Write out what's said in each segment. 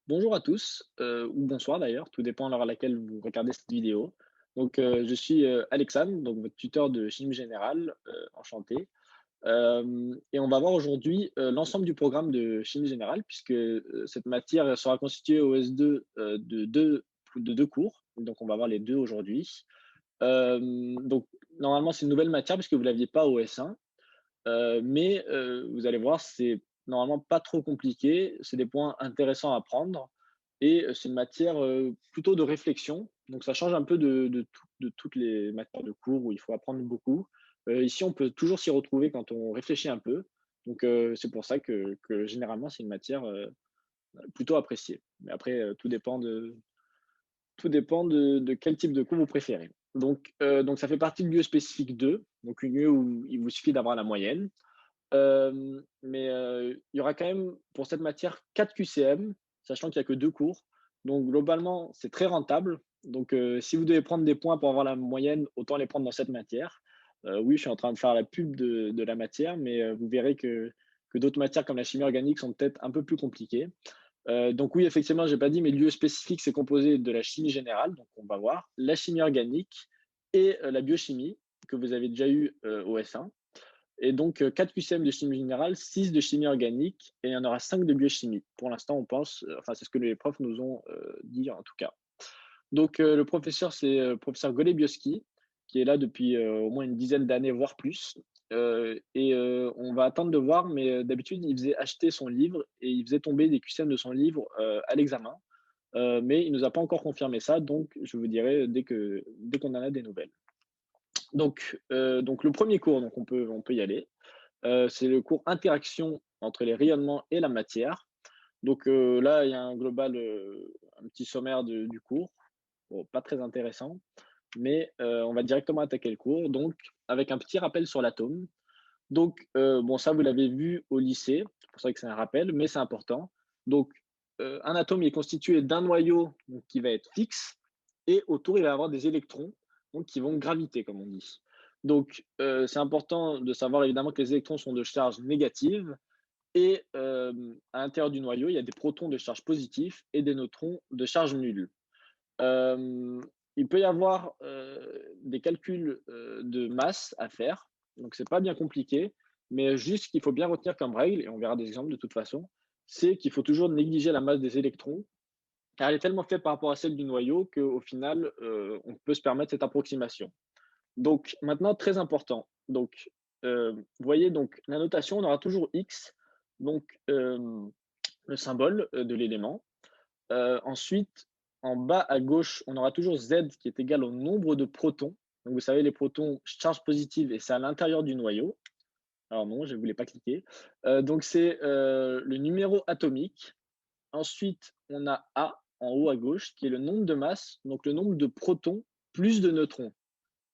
Bonjour à tous, ou bonsoir d'ailleurs, tout dépend de l'heure à laquelle vous regardez cette vidéo. Je suis Alexandre, donc votre tuteur de chimie générale, enchanté. Et on va voir aujourd'hui l'ensemble du programme de chimie générale, puisque cette matière sera constituée au S2 de deux cours. Donc, on va voir les deux aujourd'hui. Donc, normalement, c'est une nouvelle matière, puisque vous ne l'aviez pas au S1. Vous allez voir, c'est normalement pas trop compliqué, c'est des points intéressants à apprendre et c'est une matière, plutôt de réflexion. Donc ça change un peu de toutes les matières de cours où il faut apprendre beaucoup. Ici, on peut toujours s'y retrouver quand on réfléchit un peu. C'est pour ça que généralement, c'est une matière, plutôt appréciée. Mais après, tout dépend de quel type de cours vous préférez. Ça fait partie de l'UE spécifique 2, donc une UE où il vous suffit d'avoir la moyenne. Il y aura quand même pour cette matière 4 QCM, sachant qu'il y a que 2 cours. Donc globalement, c'est très rentable. Si vous devez prendre des points pour avoir la moyenne, autant les prendre dans cette matière. Oui, je suis en train de faire la pub de la matière, mais vous verrez que d'autres matières comme la chimie organique sont peut-être un peu plus compliquées. Donc oui, effectivement, j'ai pas dit, mais le lieu spécifique, c'est composé de la chimie générale, donc on va voir, la chimie organique et la biochimie que vous avez déjà eu au S1. 4 QCM de chimie générale, 6 de chimie organique et il y en aura 5 de biochimie. Pour l'instant, on pense, enfin, c'est ce que les profs nous ont dit en tout cas. Le professeur, c'est le professeur Golebioski, qui est là depuis au moins une dizaine d'années, voire plus. On va attendre de voir, mais d'habitude, il faisait acheter son livre et il faisait tomber des QCM de son livre à l'examen. Mais il ne nous a pas encore confirmé ça, donc je vous dirai dès qu'on en a des nouvelles. Le premier cours, donc on peut y aller. C'est le cours interaction entre les rayonnements et la matière. Là, il y a un global, un petit sommaire du cours. Bon, pas très intéressant, mais on va directement attaquer le cours, donc avec un petit rappel sur l'atome. Bon, ça, vous l'avez vu au lycée, c'est pour ça que c'est un rappel, mais c'est important. Un atome est constitué d'un noyau donc, qui va être fixe, et autour, il va y avoir des électrons donc, qui vont graviter, comme on dit. C'est important de savoir évidemment que les électrons sont de charge négative, et à l'intérieur du noyau, il y a des protons de charge positive et des neutrons de charge nulle. Euh, il peut y avoir des calculs de masse à faire, donc c'est pas bien compliqué, mais juste ce qu'il faut bien retenir comme règle, et on verra des exemples de toute façon, c'est qu'il faut toujours négliger la masse des électrons, car elle est tellement faible par rapport à celle du noyau qu'au final, on peut se permettre cette approximation. Donc maintenant, très important. Vous voyez, donc la notation, on aura toujours X, donc le symbole de l'élément. Ensuite, en bas à gauche, on aura toujours Z qui est égal au nombre de protons. Donc vous savez, les protons, charge positive, et c'est à l'intérieur du noyau. Alors non, je ne voulais pas cliquer. C'est le numéro atomique. Ensuite, on a A en haut à gauche, qui est le nombre de masses, donc le nombre de protons plus de neutrons.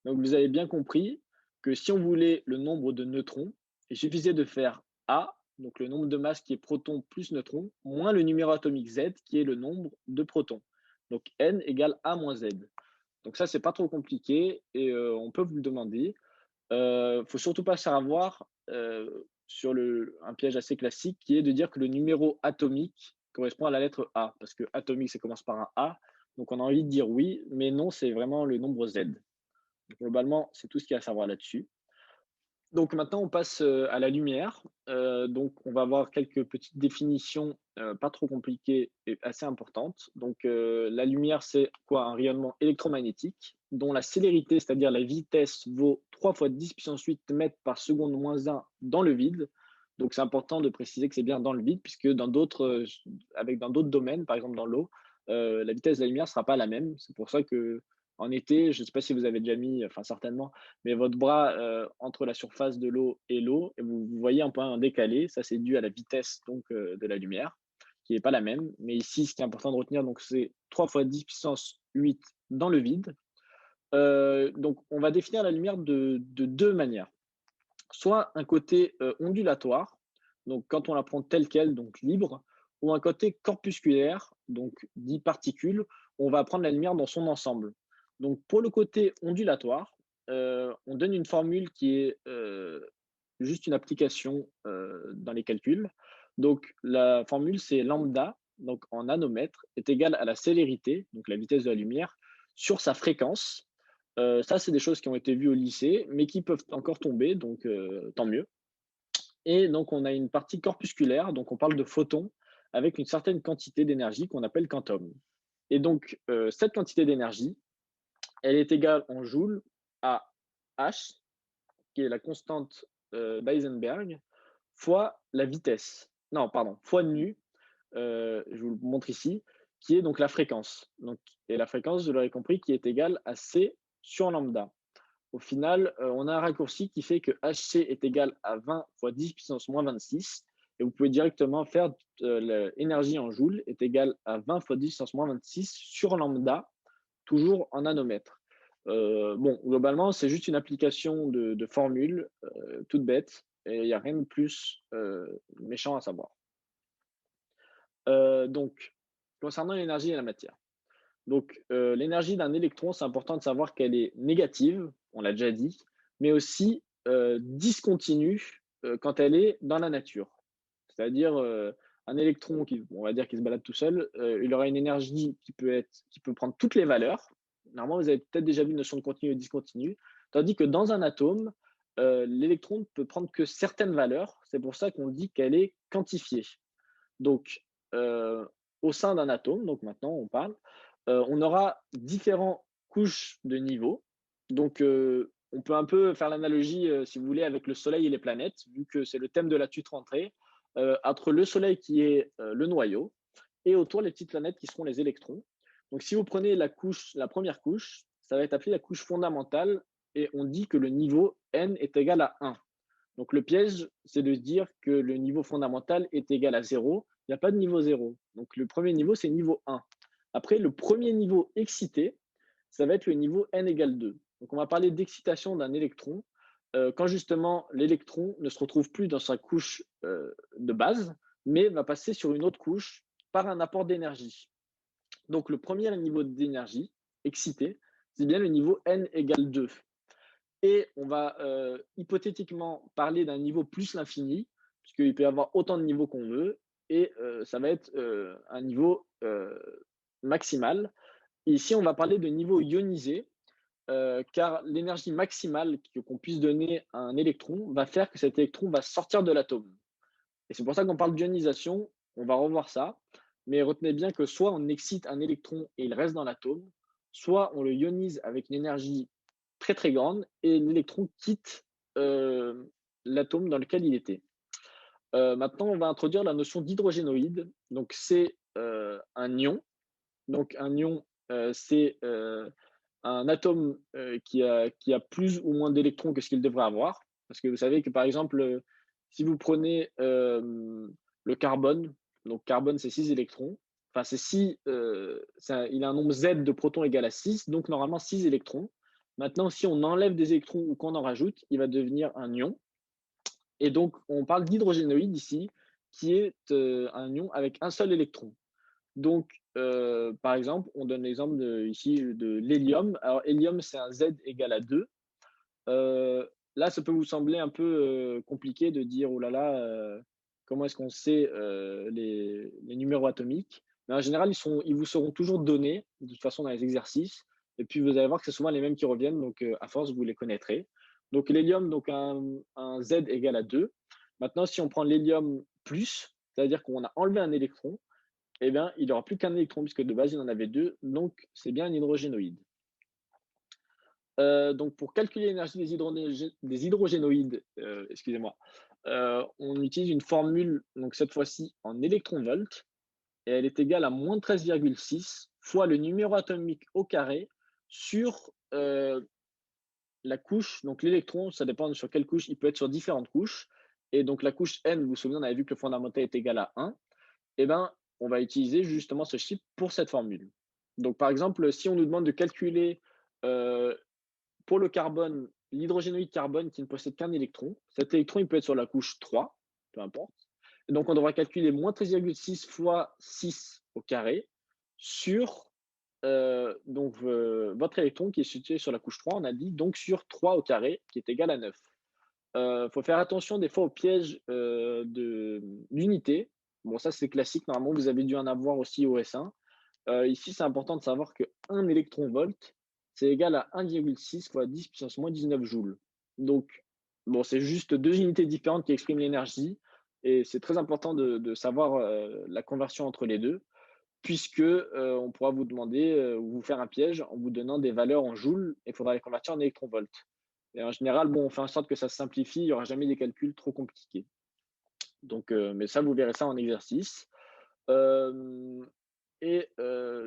Donc vous avez bien compris que si on voulait le nombre de neutrons, il suffisait de faire A, donc le nombre de masses qui est protons plus neutrons, moins le numéro atomique Z, qui est le nombre de protons. Donc N égale A moins Z. Donc ça, c'est pas trop compliqué et on peut vous le demander. Faut surtout pas se faire avoir sur un piège assez classique qui est de dire que le numéro atomique correspond à la lettre A, parce que atomique, ça commence par un A. Donc on a envie de dire oui, mais non, c'est vraiment le nombre Z. Globalement, c'est tout ce qu'il y a à savoir là-dessus. Donc maintenant, on passe à la lumière. On va avoir quelques petites définitions pas trop compliquées et assez importantes. La lumière, c'est quoi? Un rayonnement électromagnétique dont la célérité, c'est-à-dire la vitesse, vaut 3 fois 10 puissance 8 mètres par seconde moins 1 dans le vide. Donc c'est important de préciser que c'est bien dans le vide, puisque dans d'autres domaines, par exemple dans l'eau, la vitesse de la lumière ne sera pas la même. C'est pour ça que en été, je ne sais pas si vous avez déjà mis, enfin certainement, mais votre bras entre la surface de l'eau et l'eau, et vous voyez un peu un décalé. Ça, c'est dû à la vitesse de la lumière, qui n'est pas la même. Mais ici, ce qui est important de retenir, donc c'est 3 fois 10 puissance 8 dans le vide. On va définir la lumière de deux manières. Soit un côté ondulatoire, donc quand on la prend telle qu'elle, donc libre, ou un côté corpusculaire, donc dit particules, on va prendre la lumière dans son ensemble. Donc pour le côté ondulatoire, on donne une formule qui est juste une application dans les calculs. Donc la formule, c'est lambda donc en nanomètres, est égale à la célérité, donc la vitesse de la lumière, sur sa fréquence. Ça, c'est des choses qui ont été vues au lycée, mais qui peuvent encore tomber, donc tant mieux. Et donc, on a une partie corpusculaire, donc on parle de photons, avec une certaine quantité d'énergie qu'on appelle quantum. Et donc, cette quantité d'énergie, elle est égale en joules à H, qui est la constante d'Eisenberg, fois la vitesse. Non, pardon, fois nu, je vous le montre ici, qui est donc la fréquence. Donc, et la fréquence, vous l'aurez compris, qui est égale à C sur lambda. Au final, on a un raccourci qui fait que HC est égal à 20 fois 10 puissance moins 26. Et vous pouvez directement faire l'énergie en joules est égale à 20 fois 10 puissance moins 26 sur lambda, toujours en nanomètres. Bon, globalement, c'est juste une application de formule toute bête et il n'y a rien de plus méchant à savoir. Donc, concernant l'énergie et la matière. Donc, l'énergie d'un électron, c'est important de savoir qu'elle est négative, on l'a déjà dit, mais aussi discontinue quand elle est dans la nature. C'est-à-dire, un électron qui, on va dire, qui se balade tout seul, il aura une énergie qui peut prendre toutes les valeurs. Normalement, vous avez peut-être déjà vu une notion de continu et discontinu, tandis que dans un atome, l'électron ne peut prendre que certaines valeurs. C'est pour ça qu'on dit qu'elle est quantifiée. Donc, au sein d'un atome, donc maintenant on parle, on aura différentes couches de niveau. Donc, on peut un peu faire l'analogie, si vous voulez, avec le Soleil et les planètes, vu que c'est le thème de la tutre rentrée, entre le Soleil qui est le noyau et autour les petites planètes qui seront les électrons. Donc, si vous prenez la première couche, ça va être appelé la couche fondamentale et on dit que le niveau n est égal à 1. Donc le piège, c'est de se dire que le niveau fondamental est égal à 0. Il n'y a pas de niveau 0. Donc le premier niveau, c'est niveau 1. Après, le premier niveau excité, ça va être le niveau n égale 2. Donc on va parler d'excitation d'un électron quand justement l'électron ne se retrouve plus dans sa couche de base, mais va passer sur une autre couche par un apport d'énergie. Donc le premier niveau d'énergie excité, c'est bien le niveau n égale 2. Et on va hypothétiquement parler d'un niveau plus l'infini, puisqu'il peut y avoir autant de niveaux qu'on veut, et ça va être un niveau maximal. Et ici, on va parler de niveau ionisé, car l'énergie maximale qu'on puisse donner à un électron va faire que cet électron va sortir de l'atome. Et c'est pour ça qu'on parle d'ionisation, on va revoir ça, mais retenez bien que soit on excite un électron et il reste dans l'atome, soit on le ionise avec une énergie très très grande et l'électron quitte l'atome dans lequel il était. Maintenant, on va introduire la notion d'hydrogénoïde. Donc, c'est un ion. Donc, un ion, c'est un atome qui a plus ou moins d'électrons que ce qu'il devrait avoir. Parce que vous savez que, par exemple, si vous prenez le carbone, donc carbone, c'est 6 électrons. Enfin, c'est 6, il a un nombre Z de protons égal à 6, donc normalement 6 électrons. Maintenant, si on enlève des électrons ou qu'on en rajoute, il va devenir un ion. Et donc, on parle d'hydrogénoïde ici, qui est un ion avec un seul électron. Donc, par exemple, on donne l'exemple ici de l'hélium. Alors, hélium, c'est un Z égal à 2. Là, ça peut vous sembler un peu compliqué de dire, oh là là, comment est-ce qu'on sait les numéros atomiques? Mais en général, ils vous seront toujours donnés, de toute façon, dans les exercices. Et puis, vous allez voir que c'est souvent les mêmes qui reviennent. Donc, à force, vous les connaîtrez. Donc, l'hélium, donc un Z égal à 2. Maintenant, si on prend l'hélium plus, c'est-à-dire qu'on a enlevé un électron, eh bien, il n'aura plus qu'un électron, puisque de base, il en avait deux. Donc, c'est bien un hydrogénoïde. Donc, pour calculer l'énergie des hydrogénoïdes, excusez-moi, on utilise une formule, donc cette fois-ci en électronvolts, et elle est égale à moins 13,6 fois le numéro atomique au carré sur la couche. Donc, l'électron, ça dépend sur quelle couche, il peut être sur différentes couches. Et donc, la couche N, vous vous souvenez, on avait vu que le fondamental est égal à 1. Eh bien, on va utiliser justement ce chiffre pour cette formule. Donc, par exemple, si on nous demande de calculer euh, pour le carbone, l'hydrogénoïde carbone qui ne possède qu'un électron, cet électron, il peut être sur la couche 3, peu importe. Et donc, on devra calculer moins 13,6 fois 6 au carré sur votre électron qui est situé sur la couche 3, on a dit, donc sur 3 au carré, qui est égal à 9. Faut faire attention des fois au piège d'unité. Bon, ça, c'est classique. Normalement, vous avez dû en avoir aussi au S1. Ici, c'est important de savoir qu'un électron-volt, c'est égal à 1,6 fois 10 puissance moins 19 joules. Donc, bon, c'est juste 2 unités différentes qui expriment l'énergie et c'est très important de savoir, la conversion entre les 2, puisque, on pourra vous demander, ou vous faire un piège en vous donnant des valeurs en joules et il faudra les convertir en électron-volt. Et en général, bon, on fait en sorte que ça se simplifie, il y aura jamais des calculs trop compliqués. Donc, mais ça, vous verrez ça en exercice. Hem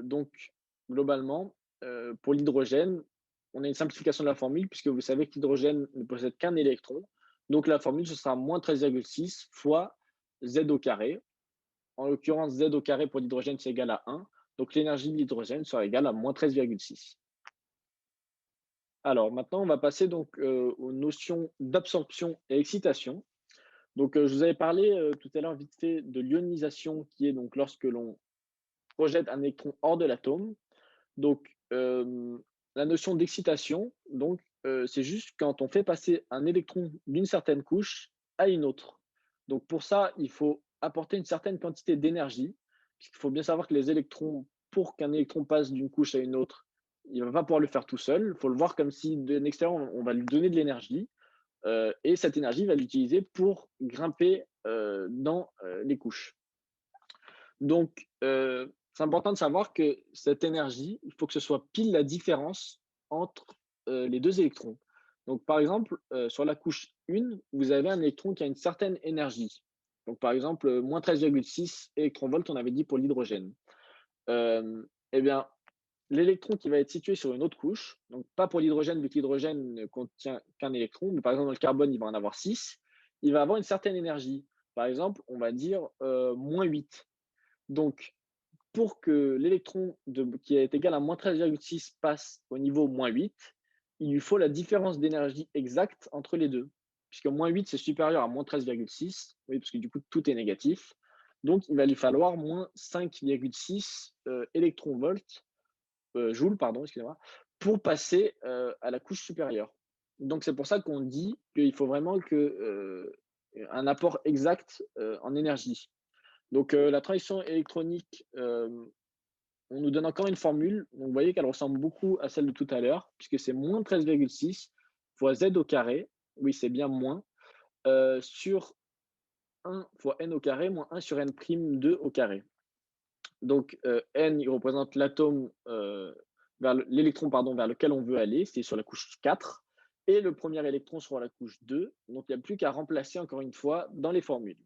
donc globalement, pour l'hydrogène, on a une simplification de la formule puisque vous savez que l'hydrogène ne possède qu'un électron. Donc la formule, ce sera -13,6 fois Z au carré. En l'occurrence, Z au carré pour l'hydrogène, c'est égal à 1. Donc l'énergie de l'hydrogène sera égale à -13,6. Alors maintenant, on va passer donc, aux notions d'absorption et excitation. Donc, je vous avais parlé, tout à l'heure vite fait de l'ionisation qui est donc lorsque l'on projette un électron hors de l'atome. Donc, la notion d'excitation, donc, c'est juste quand on fait passer un électron d'une certaine couche à une autre. Donc pour ça, il faut apporter une certaine quantité d'énergie, puisqu'il faut bien savoir que les électrons, pour qu'un électron passe d'une couche à une autre, il ne va pas pouvoir le faire tout seul. Il faut le voir comme si de l'extérieur, on va lui donner de l'énergie, et cette énergie, il va l'utiliser pour grimper, dans, les couches. Donc, c'est important de savoir que cette énergie, il faut que ce soit pile la différence entre, les 2 électrons. Donc par exemple, sur la couche 1, vous avez un électron qui a une certaine énergie. Donc par exemple, -13,6 électronvolts, on avait dit pour l'hydrogène. Et bien, l'électron qui va être situé sur une autre couche, donc pas pour l'hydrogène, vu que l'hydrogène ne contient qu'un électron, mais par exemple dans le carbone, il va en avoir 6, il va avoir une certaine énergie. Par exemple, on va dire, -8. Donc pour que l'électron qui est égal à -13,6 passe au niveau -8, il lui faut la différence d'énergie exacte entre les deux. Puisque -8, c'est supérieur à -13,6, oui, parce que du coup, tout est négatif. Donc, il va lui falloir -5,6 électronvolts, joules, pardon, excusez-moi, pour passer à la couche supérieure. Donc, c'est pour ça qu'on dit qu'il faut vraiment un apport exact en énergie. Donc, la transition électronique, on nous donne encore une formule. Donc, vous voyez qu'elle ressemble beaucoup à celle de tout à l'heure, puisque c'est -13,6 fois Z au carré. Oui, c'est bien moins, sur 1 fois N au carré moins 1 sur N prime 2 au carré. Donc, N, il représente l'atome, l'électron, pardon, vers lequel on veut aller, c'est sur la couche 4, et le premier électron sur la couche 2. Donc, il n'y a plus qu'à remplacer encore une fois dans les formules.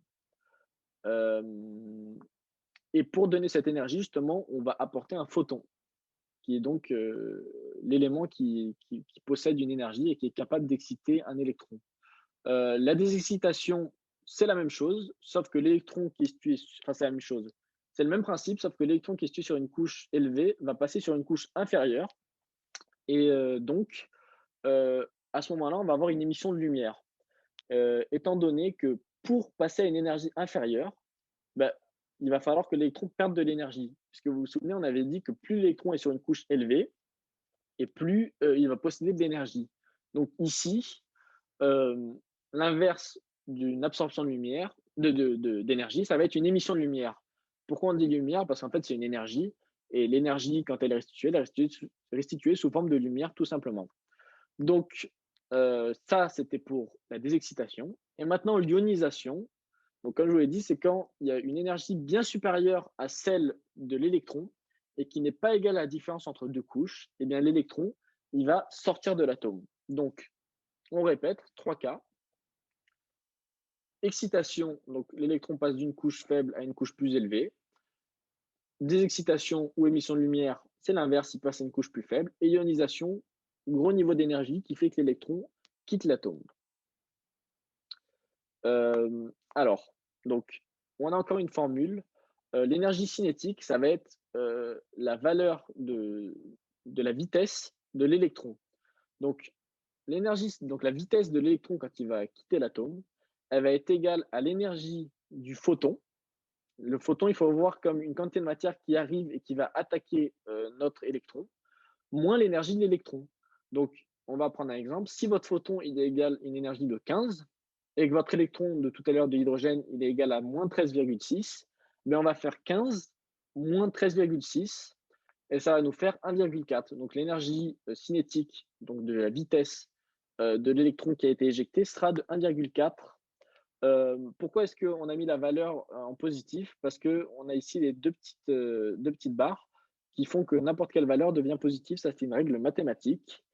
Et pour donner cette énergie, justement, on va apporter un photon, qui est donc l'élément qui possède une énergie et qui est capable d'exciter un électron. La désexcitation, c'est la même chose, sauf que l'électron qui est situé, enfin c'est la même chose. C'est le même principe, sauf que l'électron qui est situé sur une couche élevée va passer sur une couche inférieure. Et donc, à ce moment-là, on va avoir une émission de lumière. Étant donné que pour passer à une énergie inférieure, bah, il va falloir que l'électron perde de l'énergie. Puisque vous vous souvenez, on avait dit que plus l'électron est sur une couche élevée, et plus il va posséder de l'énergie. Donc ici, l'inverse d'une absorption de lumière, d'énergie, ça va être une émission de lumière. Pourquoi on dit lumière? Parce qu'en fait, c'est une énergie, et l'énergie, quand elle est restituée, elle est restituée sous forme de lumière, tout simplement. Donc, ça, c'était pour la désexcitation. Et maintenant, l'ionisation. Donc, comme je vous l'ai dit, c'est quand il y a une énergie bien supérieure à celle de l'électron et qui n'est pas égale à la différence entre deux couches, eh bien l'électron, il va sortir de l'atome. Donc, on répète, 3 cas. Excitation, donc l'électron passe d'une couche faible à une couche plus élevée. Désexcitation ou émission de lumière, c'est l'inverse, il passe à une couche plus faible. Et ionisation, gros niveau d'énergie qui fait que l'électron quitte l'atome. Alors, donc, on a encore une formule. L'énergie cinétique, ça va être la valeur de la vitesse de l'électron. Donc, donc la vitesse de l'électron quand il va quitter l'atome, elle va être égale à l'énergie du photon. Le photon, il faut le voir comme une quantité de matière qui arrive et qui va attaquer notre électron, moins l'énergie de l'électron. Donc, on va prendre un exemple. Si votre photon il est égal à une énergie de 15 et que votre électron de tout à l'heure de l'hydrogène il est égal à -13,6, mais on va faire 15 moins 13,6 et ça va nous faire 1,4. Donc l'énergie cinétique, donc de la vitesse de l'électron qui a été éjecté, sera de 1,4. Pourquoi est-ce qu'on a mis la valeur en positif? Parce qu'on a ici les deux petites barres qui font que n'importe quelle valeur devient positive. Ça, c'est une règle mathématique.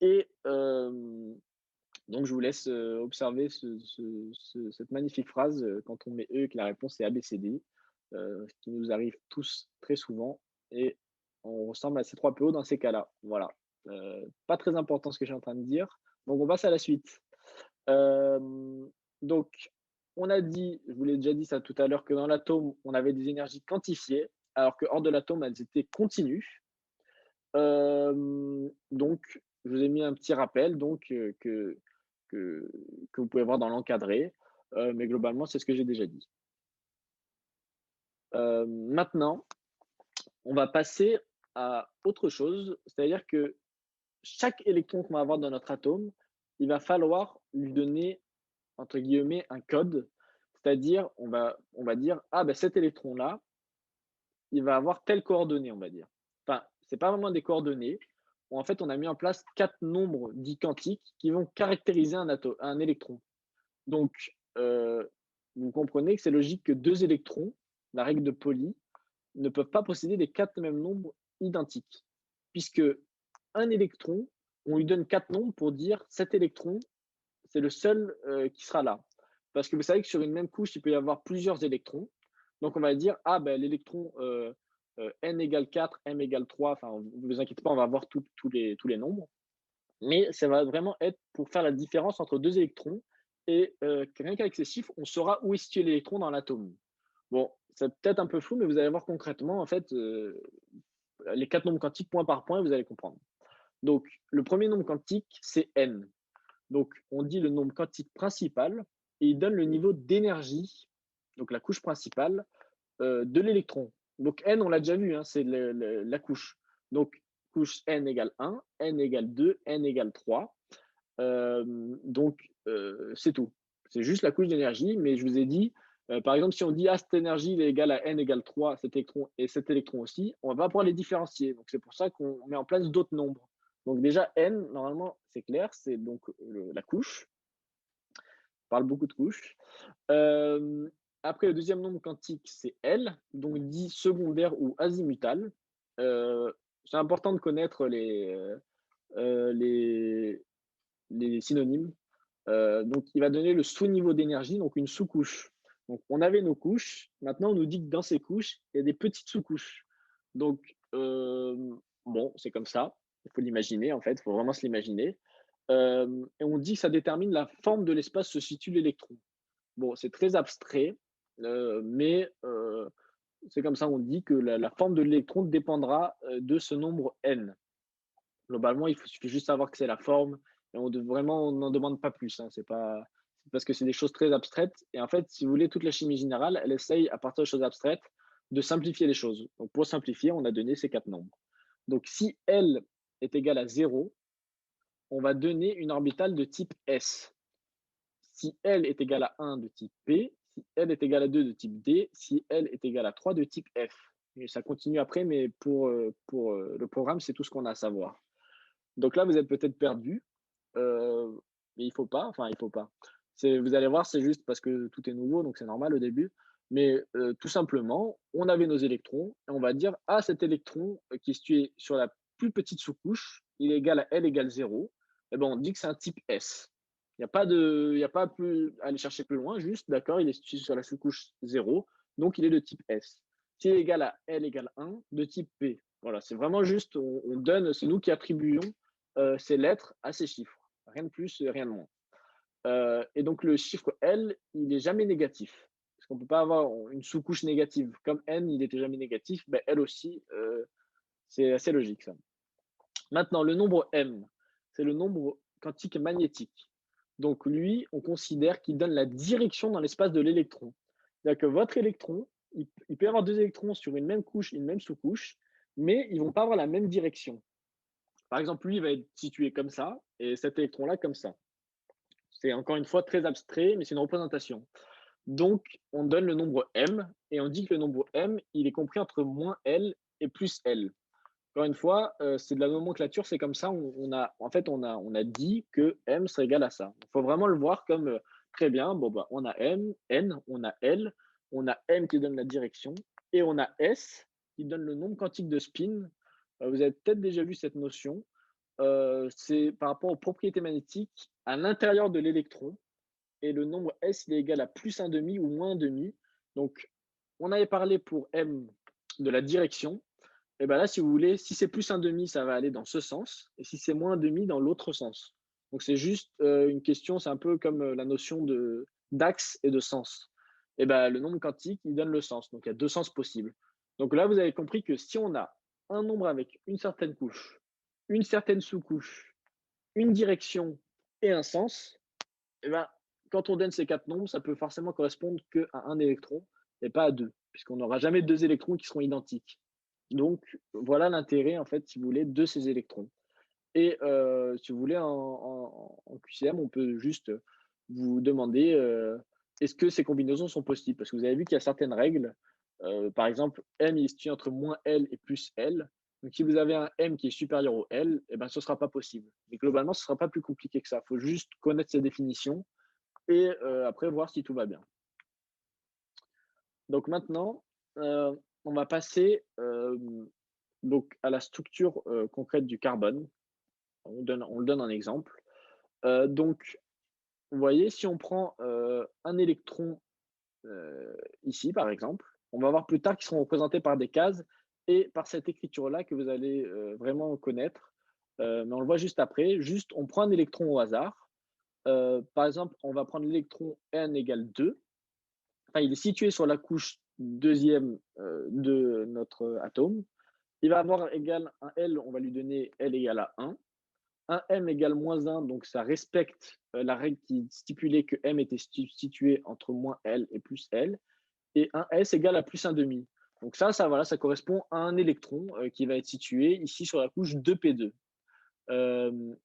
Et donc, je vous laisse observer cette magnifique phrase quand on met E et que la réponse est ABCD, ce qui nous arrive tous très souvent. Et on ressemble à C3PO dans ces cas-là. Voilà. Pas très important ce que je suis en train de dire. Donc, on passe à la suite. Donc, on a dit, je vous l'ai déjà dit ça tout à l'heure, que dans l'atome, on avait des énergies quantifiées, alors que hors de l'atome, elles étaient continues. Donc, je vous ai mis un petit rappel donc, que, que vous pouvez voir dans l'encadré, mais globalement, c'est ce que j'ai déjà dit. Maintenant, on va passer à autre chose, c'est-à-dire que chaque électron qu'on va avoir dans notre atome, il va falloir lui donner entre guillemets un code, c'est-à-dire on va dire ah ben cet électron là, il va avoir telle coordonnée, on va dire. Enfin, c'est pas vraiment des coordonnées. En fait, on a mis en place 4 nombres dits quantiques qui vont caractériser un électron. Donc, vous comprenez que c'est logique que deux électrons, la règle de Pauli, ne peuvent pas posséder les 4 mêmes nombres identiques, puisque un électron, on lui donne 4 nombres pour dire cet électron, c'est le seul qui sera là. Parce que vous savez que sur une même couche, il peut y avoir plusieurs électrons. Donc, on va dire, ah, ben, l'électron n égale 4, m égale 3, enfin, ne vous inquiétez pas, on va avoir tous les nombres. Mais ça va vraiment être pour faire la différence entre deux électrons. Et rien qu'avec ces chiffres, on saura où est situé l'électron dans l'atome. Bon, c'est peut-être un peu flou, mais vous allez voir concrètement, en fait, les 4 nombres quantiques point par point, vous allez comprendre. Donc, le premier nombre quantique, c'est n. Donc, on dit le nombre quantique principal et il donne le niveau d'énergie, donc la couche principale, de l'électron. Donc, n, on l'a déjà vu, hein, c'est la couche. Donc, couche n égale 1, n égale 2, n égale 3. C'est tout. C'est juste la couche d'énergie, mais je vous ai dit, par exemple, si on dit ah, cette énergie est égale à n égale 3, cet électron et cet électron aussi, on va pouvoir les différencier. Donc, c'est pour ça qu'on met en place d'autres nombres. Donc, déjà, n, normalement, c'est clair, c'est donc la couche. On parle beaucoup de couches. Après, le deuxième nombre quantique, c'est L, donc dit secondaire ou azimutal. C'est important de connaître les synonymes. Donc, il va donner le sous-niveau d'énergie, donc une sous-couche. Donc, on avait nos couches. Maintenant, on nous dit que dans ces couches, il y a des petites sous-couches. Donc, bon, c'est comme ça. Il faut l'imaginer, en fait. Il faut vraiment se l'imaginer. Et on dit que ça détermine la forme de l'espace où se situe l'électron. Bon, c'est très abstrait, mais c'est comme ça, on dit que la forme de l'électron dépendra de ce nombre n. Globalement, suffit juste savoir que c'est la forme, et vraiment, on n'en demande pas plus. Hein, c'est parce que c'est des choses très abstraites. Et en fait, si vous voulez, toute la chimie générale, elle essaye, à partir de choses abstraites, de simplifier les choses. Donc, pour simplifier, on a donné ces 4 nombres. Donc, si L est égal à 0, on va donner une orbitale de type S. Si L est égal à 1 de type P, si L est égal à 2 de type D, si L est égal à 3 de type F. Et ça continue après, mais pour le programme, c'est tout ce qu'on a à savoir. Donc là, vous êtes peut-être perdu, mais il faut pas, enfin il faut pas. Vous allez voir, c'est juste parce que tout est nouveau, donc c'est normal au début. Mais tout simplement, on avait nos électrons et on va dire ah cet électron qui est situé sur la plus petite sous-couche, il est égal à L égale 0. Et ben on dit que c'est un type S. Il n'y a pas plus à aller chercher plus loin, juste d'accord, il est situé sur la sous-couche 0, donc il est de type S. S'il est égal à L égale 1, de type P. Voilà, c'est vraiment juste, on donne, c'est nous qui attribuons ces lettres à ces chiffres. Rien de plus, rien de moins. Et donc le chiffre L, il n'est jamais négatif. Parce qu'on ne peut pas avoir une sous-couche négative. Comme N, il n'était jamais négatif, ben L aussi, c'est assez logique ça. Maintenant, le nombre M, c'est le nombre quantique magnétique. Donc lui, on considère qu'il donne la direction dans l'espace de l'électron. C'est-à-dire que votre électron, il peut y avoir deux électrons sur une même couche, une même sous-couche, mais ils ne vont pas avoir la même direction. Par exemple, lui, il va être situé comme ça, et cet électron-là comme ça. C'est encore une fois très abstrait, mais c'est une représentation. Donc, on donne le nombre m et on dit que le nombre m, il est compris entre moins L et plus L. Encore une fois, c'est de la nomenclature, c'est comme ça, on a en fait, on a dit que m serait égal à ça. Il faut vraiment le voir comme, très bien, bon, bah, on a m, n, on a L, on a m qui donne la direction et on a s qui donne le nombre quantique de spin. Vous avez peut-être déjà vu cette notion, c'est par rapport aux propriétés magnétiques à l'intérieur de l'électron et le nombre s, il est égal à plus un demi ou moins un demi. Donc, on avait parlé pour m de la direction. Et ben là, si vous voulez, si c'est plus un demi, ça va aller dans ce sens, et si c'est moins un demi, dans l'autre sens. Donc c'est juste une question, c'est un peu comme la notion de d'axe et de sens. Et ben le nombre quantique, il donne le sens. Donc il y a deux sens possibles. Donc là, vous avez compris que si on a un nombre avec une certaine couche, une certaine sous-couche, une direction et un sens, et ben, quand on donne ces quatre nombres, ça peut forcément correspondre qu'à un électron et pas à deux, puisqu'on n'aura jamais deux électrons qui seront identiques. Donc, voilà l'intérêt, en fait, si vous voulez, de ces électrons. Et si vous voulez, en QCM, on peut juste vous demander est-ce que ces combinaisons sont possibles? Parce que vous avez vu qu'il y a certaines règles. Par exemple, M est situé entre moins L et plus L. Donc, si vous avez un M qui est supérieur au L, eh ben, ce ne sera pas possible. Mais globalement, ce ne sera pas plus compliqué que ça. Il faut juste connaître ces définitions et après voir si tout va bien. Donc maintenant, on va passer donc à la structure concrète du carbone. On le donne un exemple. Donc, vous voyez, si on prend un électron ici, par exemple, on va voir plus tard qu'ils seront représentés par des cases et par cette écriture-là que vous allez vraiment connaître. Mais on le voit juste après. Juste, on prend un électron au hasard. Par exemple, on va prendre l'électron n égale 2. Enfin, il est situé sur la couche deuxième de notre atome. Il va avoir égal un L, on va lui donner L égale à 1. Un M égale moins 1, donc ça respecte la règle qui stipulait que M était situé entre moins L et plus L. Et un S égale à plus un demi. Donc voilà, ça correspond à un électron qui va être situé ici sur la couche 2p2.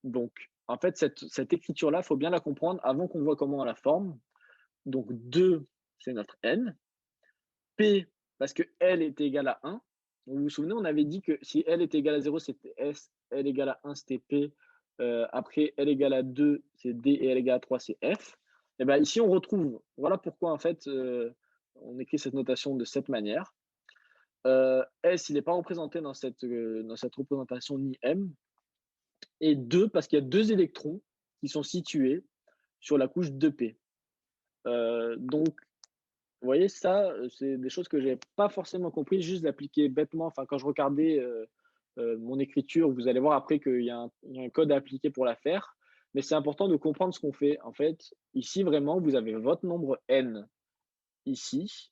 Donc, en fait, cette écriture-là, il faut bien la comprendre avant qu'on voit comment on la forme. Donc, 2, c'est notre N. P, parce que L est égal à 1. Vous vous souvenez, on avait dit que si L est égal à 0, c'était S, L égale à 1, c'était P. Après, L égale à 2, c'est D, et L égale à 3, c'est F. Et bien ici, on retrouve, voilà pourquoi en fait, on écrit cette notation de cette manière. S, il n'est pas représenté dans cette représentation ni M. Et 2, parce qu'il y a deux électrons qui sont situés sur la couche 2P. Donc, vous voyez, ça, c'est des choses que j'ai pas forcément compris, juste d'appliquer bêtement. Enfin, quand je regardais mon écriture, vous allez voir après qu'il y a un code à appliquer pour la faire. Mais c'est important de comprendre ce qu'on fait. En fait, ici, vraiment, vous avez votre nombre n ici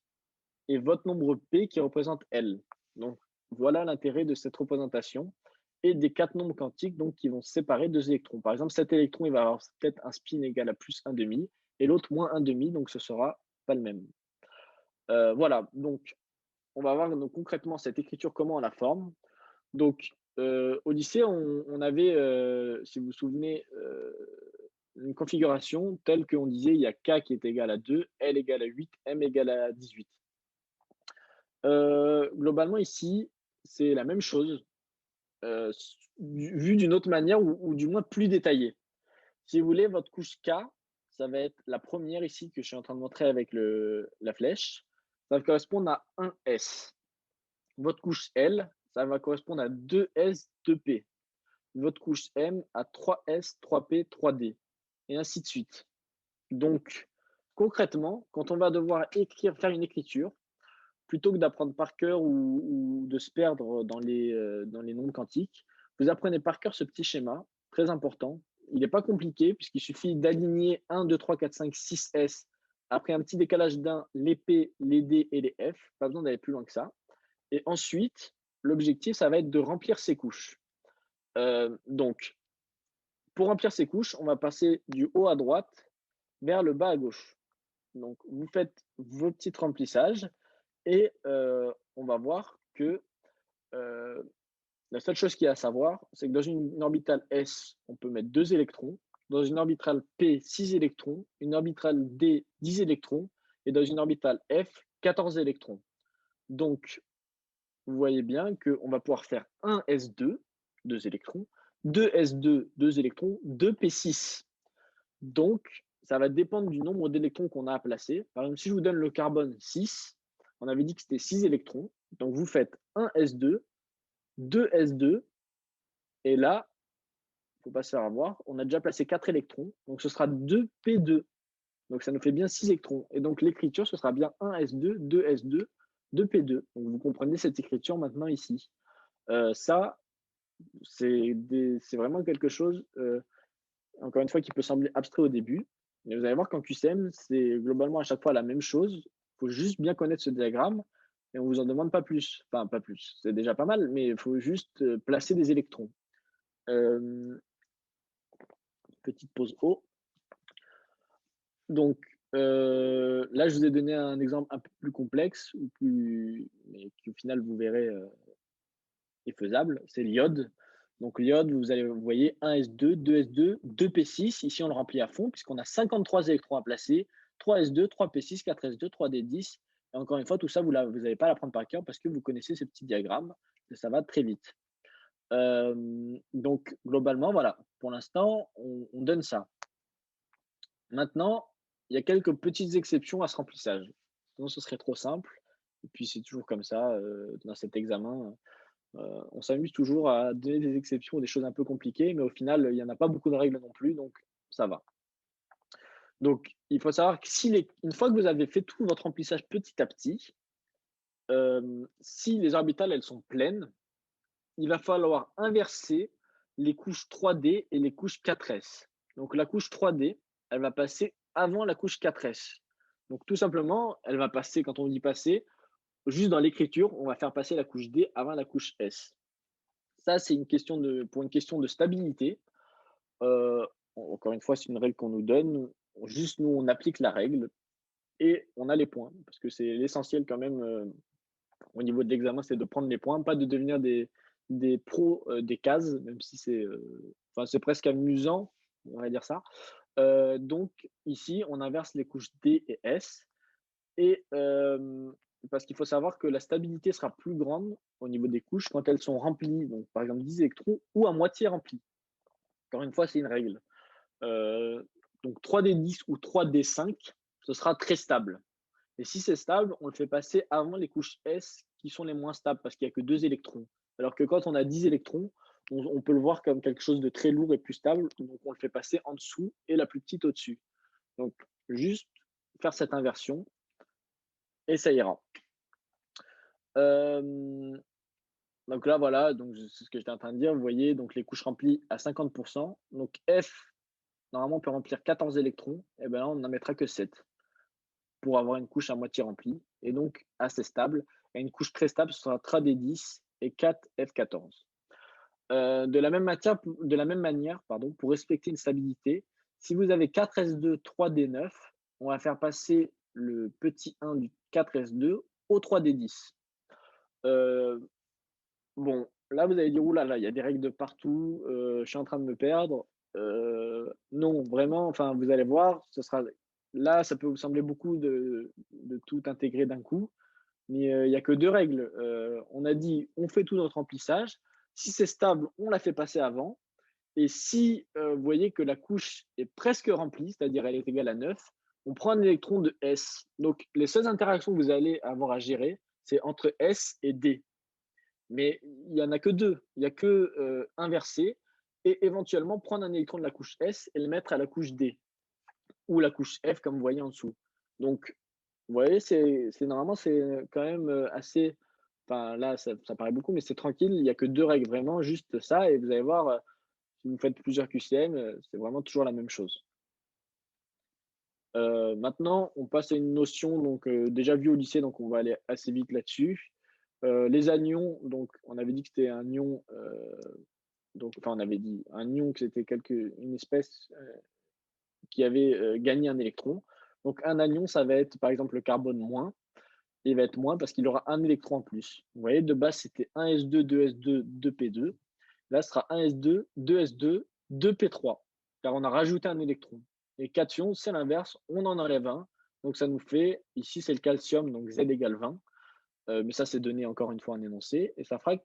et votre nombre p qui représente L. Donc, voilà l'intérêt de cette représentation et des quatre nombres quantiques donc, qui vont séparer deux électrons. Par exemple, cet électron, il va avoir peut-être un spin égal à plus 1,5 et l'autre moins 1,5, donc ce sera pas le même. Voilà, donc on va voir donc, concrètement cette écriture, comment on la forme. Donc, au lycée, on avait, si vous vous souvenez, une configuration telle qu'on disait il y a K qui est égal à 2, L égale à 8, M égale à 18. Globalement, ici, c'est la même chose, vu d'une autre manière ou du moins plus détaillée. Si vous voulez, votre couche K, ça va être la première ici que je suis en train de montrer avec la flèche. Ça va correspondre à 1 S. Votre couche L, ça va correspondre à 2S, 2P. Votre couche M à 3S, 3P, 3D. Et ainsi de suite. Donc, concrètement, quand on va devoir faire une écriture, plutôt que d'apprendre par cœur ou de se perdre dans les nombres quantiques, vous apprenez par cœur ce petit schéma, très important. Il n'est pas compliqué, puisqu'il suffit d'aligner 1, 2, 3, 4, 5, 6 S. Après un petit décalage d'un, les P, les D et les F. Pas besoin d'aller plus loin que ça. Et ensuite, l'objectif, ça va être de remplir ces couches. Donc, pour remplir ces couches, on va passer du haut à droite vers le bas à gauche. Donc, vous faites vos petits remplissages et on va voir que la seule chose qu'il y a à savoir, c'est que dans une orbitale S, on peut mettre 2 électrons. Dans une orbitale P, 6 électrons. Une orbitale D, 10 électrons. et dans une orbitale F, 14 électrons. Donc, vous voyez bien qu'on va pouvoir faire un S2, 2 électrons, 2 S2, 2 électrons, 2 P6. Donc, ça va dépendre du nombre d'électrons qu'on a à placer. Par exemple, si je vous donne le carbone 6, on avait dit que c'était 6 électrons. Donc, vous faites un S2, 2 S2, et là, il ne faut pas se faire avoir, on a déjà placé 4 électrons. Donc, ce sera 2 P2. Donc, ça nous fait bien 6 électrons. Et donc, l'écriture, ce sera bien 1 S2, 2 S2, 2 P2. Donc, vous comprenez cette écriture maintenant ici. Ça, c'est vraiment quelque chose, encore une fois, qui peut sembler abstrait au début. Mais vous allez voir qu'en QCM, c'est globalement à chaque fois la même chose. Il faut juste bien connaître ce diagramme et on ne vous en demande pas plus. Enfin, pas plus, c'est déjà pas mal, mais il faut juste placer des électrons. Petite pause eau. Donc, là, je vous ai donné un exemple un peu plus complexe, mais qui au final, vous verrez, est faisable. C'est l'iode. Donc, l'iode, vous voyez 1 S2, 2 S2, 2 P6. Ici, on le remplit à fond puisqu'on a 53 électrons à placer. 3 S2, 3 P6, 4 S2, 3 D10. Et encore une fois, tout ça, vous n'allez pas l'apprendre par cœur parce que vous connaissez ces petits diagrammes et ça va très vite. Donc, globalement, voilà. Pour l'instant, on donne ça. Maintenant, il y a quelques petites exceptions à ce remplissage. Sinon, ce serait trop simple. Et puis, c'est toujours comme ça dans cet examen. On s'amuse toujours à donner des exceptions, des choses un peu compliquées, mais au final, il y en a pas beaucoup de règles non plus, donc ça va. Donc, il faut savoir que une fois que vous avez fait tout votre remplissage petit à petit, si les orbitales, elles sont pleines, il va falloir inverser les couches 3D et les couches 4S. Donc, la couche 3D, elle va passer avant la couche 4S. Donc, tout simplement, elle va passer, quand on dit passer, juste dans l'écriture, on va faire passer la couche D avant la couche S. Ça, c'est pour une question de stabilité. Euh, Encore une fois, c'est une règle qu'on nous donne. Juste, nous, on applique la règle et on a les points. Parce que c'est l'essentiel quand même au niveau de l'examen, c'est de prendre les points, pas de devenir des pros des cases, même si c'est presque amusant, on va dire ça. Donc, ici, on inverse les couches D et S. Et parce qu'il faut savoir que la stabilité sera plus grande au niveau des couches quand elles sont remplies, donc par exemple 10 électrons ou à moitié remplies. Encore une fois, c'est une règle. Donc 3D10 ou 3D5, ce sera très stable. Et si c'est stable, on le fait passer avant les couches S qui sont les moins stables parce qu'il n'y a que 2 électrons. Alors que quand on a 10 électrons, on peut le voir comme quelque chose de très lourd et plus stable. Donc on le fait passer en dessous et la plus petite au-dessus. Donc juste faire cette inversion et ça ira. Donc là, voilà, donc c'est ce que j'étais en train de dire. Vous voyez, donc les couches remplies à 50%. Donc F, normalement, on peut remplir 14 électrons. Et bien là, on n'en mettra que 7 pour avoir une couche à moitié remplie. Et donc assez stable. Et une couche très stable, ce sera 3D10 et 4 F14. De la même manière, pardon, pour respecter une stabilité, si vous avez 4S2, 3D9, on va faire passer le petit 1 du 4S2 au 3D10. Bon, là, vous allez dire: «Ouh là là, il y a des règles de partout, je suis en train de me perdre». Non, vraiment, enfin, vous allez voir, là, ça peut vous sembler beaucoup de tout intégrer d'un coup, mais il y a que 2 règles. On a dit: «On fait tout notre remplissage». Si c'est stable, on la fait passer avant et si, vous voyez que la couche est presque remplie, c'est-à-dire elle est égale à 9, on prend un électron de S. Donc les seules interactions que vous allez avoir à gérer, c'est entre S et D. Mais il n'y en a que 2. Il n'y a que inverser et éventuellement prendre un électron de la couche S et le mettre à la couche D ou la couche F comme vous voyez en dessous. Donc, vous voyez, normalement, c'est quand même assez. Enfin, là, ça paraît beaucoup, mais c'est tranquille. Il n'y a que 2 règles, vraiment, juste ça. Et vous allez voir, si vous faites plusieurs QCM, c'est vraiment toujours la même chose. Maintenant, on passe à une notion donc, déjà vue au lycée, donc on va aller assez vite là-dessus. Les anions, donc on avait dit que c'était un ion, donc enfin on avait dit un ion que c'était une espèce qui avait gagné un électron. Donc un anion, ça va être par exemple le carbone moins, et il va être moins parce qu'il aura un électron en plus. Vous voyez, de base c'était 1s2, 2s2, 2p2. Là, ce sera 1s2, 2s2, 2p3, car on a rajouté un électron. Et cation, c'est l'inverse, on en enlève un, Donc ça nous fait, ici c'est le calcium, donc Z égale 20, mais ça c'est donné encore une fois en énoncé, et ça fera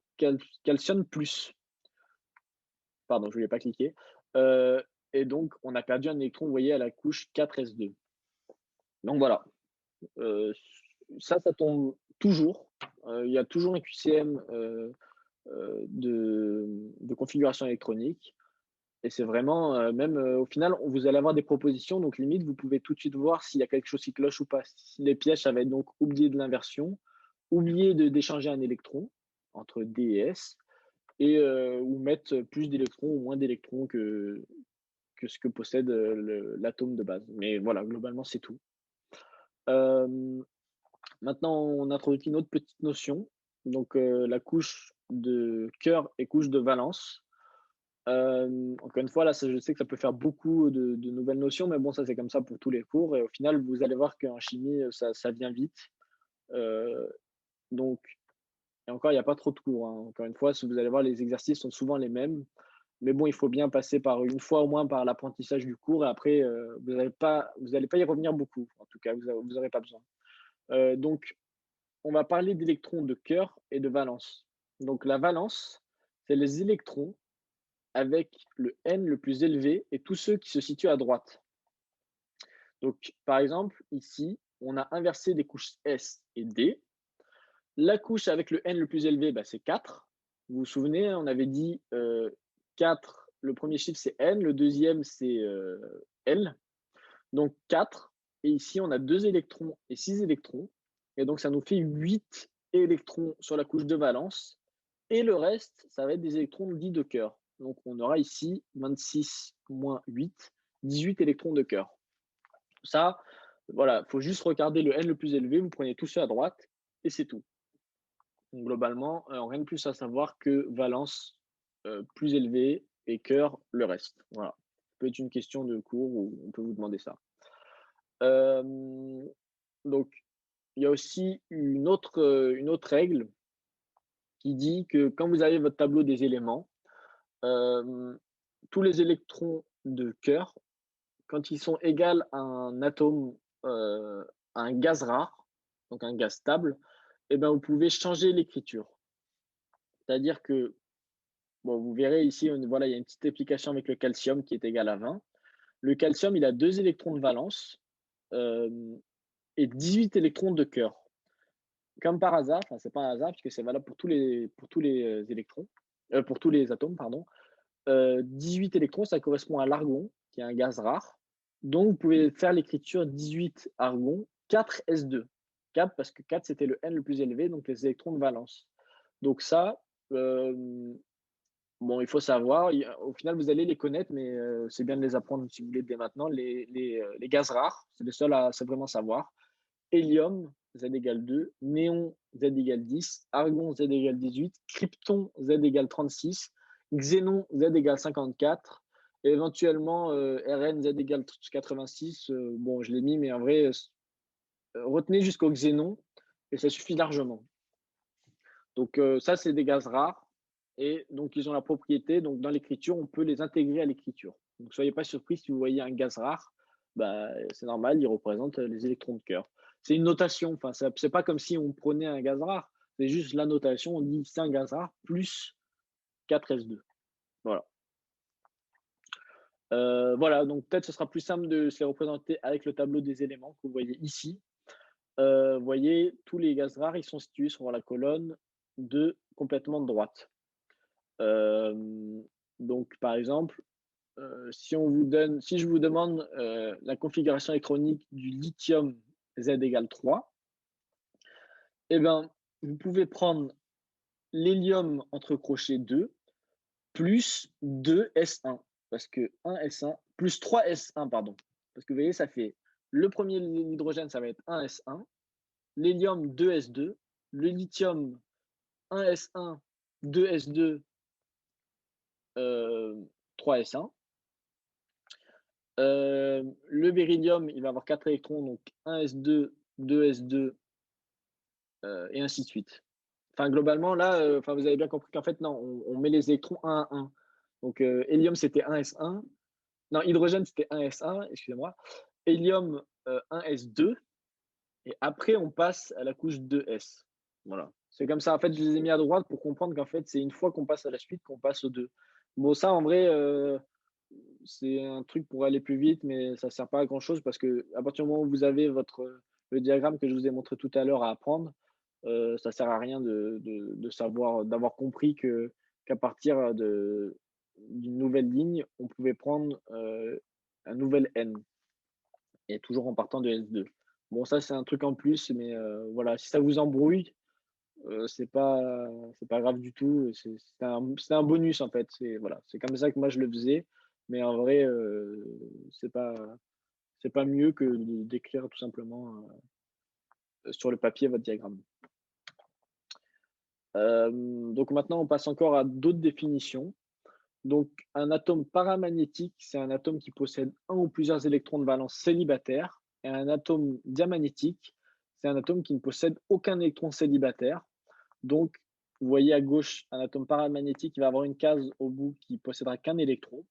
calcium plus. Pardon, je voulais pas cliquer. Heu et donc on a perdu un électron, vous voyez, à la couche 4s2. Donc voilà, heu, ça tombe toujours. Il y a toujours un QCM, de configuration électronique, et c'est vraiment, même, au final, vous allez avoir des propositions, donc limite, vous pouvez tout de suite voir s'il y a quelque chose qui cloche ou pas. Si les pièges, ça va être donc oublier de l'inversion, oublier d'échanger un électron entre D et S, et ou mettre plus d'électrons ou moins d'électrons que ce que possède, l'atome de base. Mais voilà, globalement, c'est tout. Hem, Maintenant, on introduit une autre petite notion, donc la couche de cœur et couche de valence. Encore une fois, là, ça, je sais que ça peut faire beaucoup de nouvelles notions, mais bon, ça, c'est comme ça pour tous les cours, et au final, vous allez voir qu'en chimie, ça vient vite. Heu, donc et encore, il y a pas trop de cours, hein. Encore une fois, si vous allez voir, les exercices sont souvent les mêmes. Mais bon, il faut bien passer par une fois au moins par l'apprentissage du cours, et après, vous allez pas y revenir beaucoup. En tout cas, vous aurez pas besoin. Donc on va parler d'électrons de cœur et de valence. Donc la valence, c'est les électrons avec le N le plus élevé et tous ceux qui se situent à droite. Donc par exemple, ici, on a inversé des couches S et D. La couche avec le N le plus élevé, bah, c'est 4. Vous vous souvenez, on avait dit 4, le premier chiffre c'est N, le deuxième c'est L. Donc 4. Et ici, on a 2 électrons et 6 électrons. Et donc, ça nous fait 8 électrons sur la couche de valence. Et le reste, ça va être des électrons dits de cœur. Donc, on aura ici 26 moins 8, 18 électrons de cœur. Ça, voilà, il faut juste regarder le N le plus élevé, vous prenez tous ceux à droite, et c'est tout. Donc, globalement, rien de plus à savoir que valence plus élevé et cœur le reste. Voilà. Ça peut être une question de cours où on peut vous demander ça. Euh, donc, il y a aussi une autre règle qui dit que quand vous avez votre tableau des éléments, euh, tous les électrons de cœur, quand ils sont égaux à un atome, à un gaz rare, donc un gaz stable, eh ben, vous pouvez changer l'écriture. C'est-à-dire que, bon, vous verrez ici, voilà, il y a une petite application avec le calcium qui est égal à 20. Le calcium, il a 2 électrons de valence euh, et 18 électrons de cœur. Comme par hasard, enfin c'est pas un hasard puisque c'est valable pour tous les électrons, pour tous les atomes, pardon. 18 électrons, ça correspond à l'argon, qui est un gaz rare. Donc vous pouvez faire l'écriture 18 argon, 4 S2. 4 parce que 4 c'était le N le plus élevé, donc les électrons de valence. Donc ça, bon, il faut savoir, au final vous allez les connaître, mais c'est bien de les apprendre si vous voulez dès maintenant. Les gaz rares, c'est les seuls à vraiment savoir. Hélium, Z égale 2, néon, Z égale 10, argon, Z égale 18, krypton, Z égale 36, xénon, Z égale 54, et éventuellement Rn, Z égale 86. Bon, je l'ai mis, mais en vrai, retenez jusqu'au xénon, et ça suffit largement. Donc ça, c'est des gaz rares, et donc ils ont la propriété, donc dans l'écriture, on peut les intégrer à l'écriture. Donc soyez pas surpris si vous voyez un gaz rare, bah, c'est normal, il représente les électrons de cœur. C'est une notation, enfin, c'est pas comme si on prenait un gaz rare, c'est juste la notation, on dit c'est un gaz rare plus 4s2. Voilà. Voilà, donc peut-être ce sera plus simple de se les représenter avec le tableau des éléments que vous voyez ici. Vous voyez, tous les gaz rares, ils sont situés sur la colonne de complètement de droite. Donc, par exemple, si je vous demande la configuration électronique du lithium Z égale 3, eh ben, vous pouvez prendre l'hélium entre crochets 2 plus 2s1, parce que 1s1 plus 3s1, pardon. Parce que vous voyez, ça fait le premier, l'hydrogène, ça va être 1s1, l'hélium 2s2, le lithium 1s1, 2s2, 3s1. Le beryllium, il va avoir 4 électrons, donc 1s2, 2s2, et ainsi de suite. Enfin, globalement, là, enfin, vous avez bien compris qu'en fait, non, on met les électrons 1 à 1. Donc, hélium, c'était 1s1. Non, hydrogène, c'était 1s1, excusez-moi. Hélium, 1s2. et après on passe à la couche 2s. Voilà. C'est comme ça, en fait, je les ai mis à droite pour comprendre qu'en fait, c'est une fois qu'on passe à la suite qu'on passe aux 2. Bon ça en vrai, c'est un truc pour aller plus vite, mais ça sert pas à grand chose parce que à partir du moment où vous avez le diagramme que je vous ai montré tout à l'heure à apprendre, ça sert à rien de savoir d'avoir compris qu'à partir d'une nouvelle ligne, on pouvait prendre, un nouvel n et toujours en partant de S2. Bon ça, c'est un truc en plus, mais voilà, si ça vous embrouille, c'est pas grave du tout, c'est un bonus en fait, c'est voilà, c'est comme ça que moi je le faisais, mais en vrai, c'est pas mieux que d'écrire tout simplement, sur le papier votre diagramme. Donc maintenant on passe encore à d'autres définitions. Donc un atome paramagnétique, c'est un atome qui possède un ou plusieurs électrons de valence célibataire et un atome diamagnétique, c'est un atome qui ne possède aucun électron célibataire. Donc, vous voyez à gauche un atome paramagnétique qui va avoir une case au bout qui possédera qu'un électron.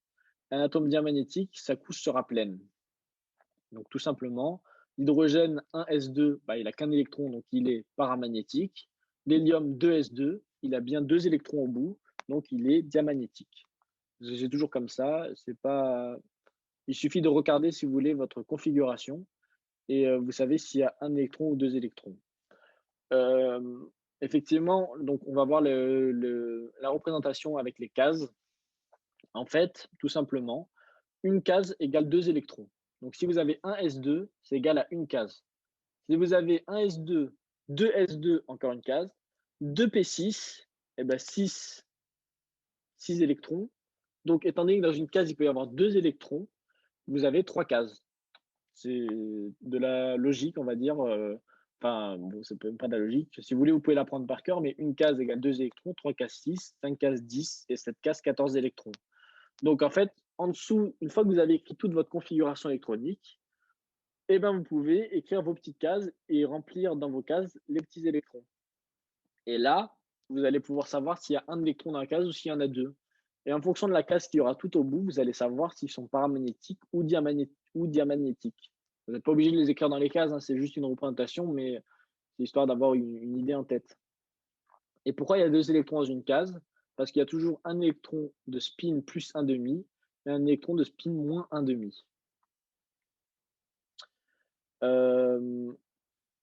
Un atome diamagnétique, sa couche sera pleine. Donc, tout simplement, l'hydrogène 1s2, bah, il n'a qu'un électron, donc il est paramagnétique. L'hélium 2s2, il a bien deux électrons au bout, donc il est diamagnétique. C'est toujours comme ça. C'est pas... Il suffit de regarder, si vous voulez, votre configuration et vous savez s'il y a un électron ou deux électrons. Euh, Effectivement, donc on va voir la représentation avec les cases. En fait, tout simplement, une case égale deux électrons. Donc si vous avez un S2, c'est égal à une case. Si vous avez un S2, deux S2, encore une case, deux P6, et ben 6 électrons. Donc étant donné que dans une case, il peut y avoir deux électrons, vous avez trois cases. C'est de la logique, on va dire. Enfin, bon, c'est même pas de la logique. Si vous voulez, vous pouvez l'apprendre par cœur, mais une case égale 2 électrons, 3 cases 6, 5 cases 10 et 7 cases 14 électrons. Donc, en fait, en dessous, une fois que vous avez écrit toute votre configuration électronique, eh ben, vous pouvez écrire vos petites cases et remplir dans vos cases les petits électrons. Et là, vous allez pouvoir savoir s'il y a un électron dans la case ou s'il y en a deux. Et en fonction de la case qu'il y aura tout au bout, vous allez savoir s'ils sont paramagnétiques ou diamagnétiques. Vous n'êtes pas obligé de les écrire dans les cases, hein, c'est juste une représentation, mais c'est histoire d'avoir une idée en tête. Et pourquoi il y a deux électrons dans une case? Parce qu'il y a toujours un électron de spin plus un demi et un électron de spin moins un demi. Euh,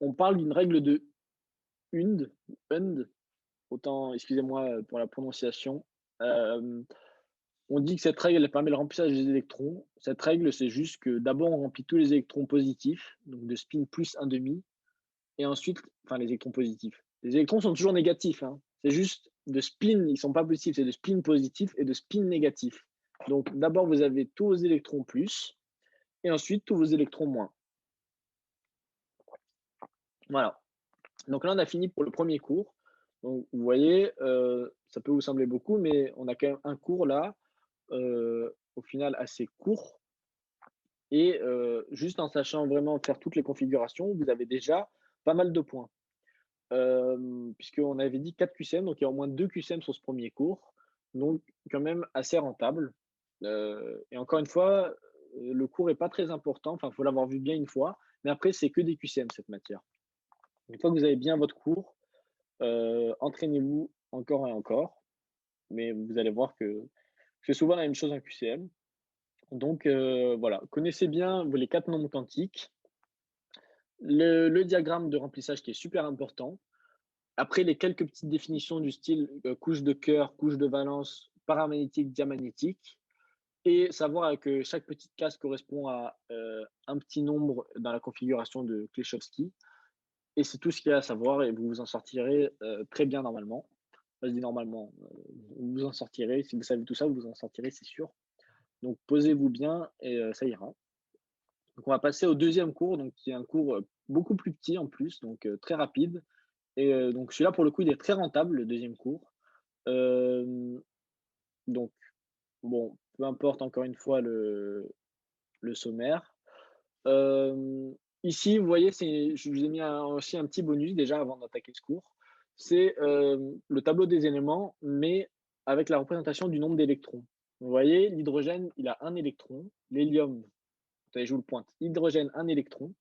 on parle d'une règle de Hund, autant, excusez-moi pour la prononciation. Euh, On dit que cette règle elle permet le remplissage des électrons. Cette règle, c'est juste que d'abord, on remplit tous les électrons positifs, donc de spin plus un demi, et ensuite, enfin les électrons positifs. Les électrons sont toujours négatifs, hein. C'est juste de spin, ils ne sont pas positifs, c'est de spin positif et de spin négatif. Donc d'abord, vous avez tous vos électrons plus, et ensuite tous vos électrons moins. Voilà. Donc là, on a fini pour le premier cours. Donc vous voyez, ça peut vous sembler beaucoup, mais on a quand même un cours là, au final assez court. Et juste en sachant vraiment faire toutes les configurations, vous avez déjà pas mal de points. Puisqu'on avait dit 4 QCM, donc il y a au moins 2 QCM sur ce premier cours, donc quand même assez rentable. Et encore une fois, le cours n'est pas très important, enfin, il faut l'avoir vu bien une fois, mais après, c'est que des QCM cette matière. Une fois que vous avez bien votre cours, entraînez-vous encore et encore, mais vous allez voir que c'est souvent la même chose en QCM. Donc voilà, connaissez bien les 4 nombres quantiques, le diagramme de remplissage qui est super important. Après, les quelques petites définitions du style couche de cœur, couche de valence, paramagnétique, diamagnétique, et savoir que chaque petite case correspond à un petit nombre dans la configuration de Kleshowski. Et c'est tout ce qu'il y a à savoir et vous vous en sortirez très bien normalement. Je dis normalement, vous vous en sortirez. Si vous savez tout ça, vous vous en sortirez, c'est sûr. Donc posez-vous bien et ça ira. Donc on va passer au deuxième cours, donc qui est un cours beaucoup plus petit en plus, donc très rapide. Et donc celui-là, pour le coup, il est très rentable, le deuxième cours. Euh, donc, bon, peu importe encore une fois le sommaire. Euh, Ici, vous voyez, je vous ai mis aussi un petit bonus déjà avant d'attaquer ce cours. C'est le tableau des éléments, mais avec la représentation du nombre d'électrons. Vous voyez, l'hydrogène, il a un électron. L'hélium, attendez, je vous le pointe. Hydrogène, un électron.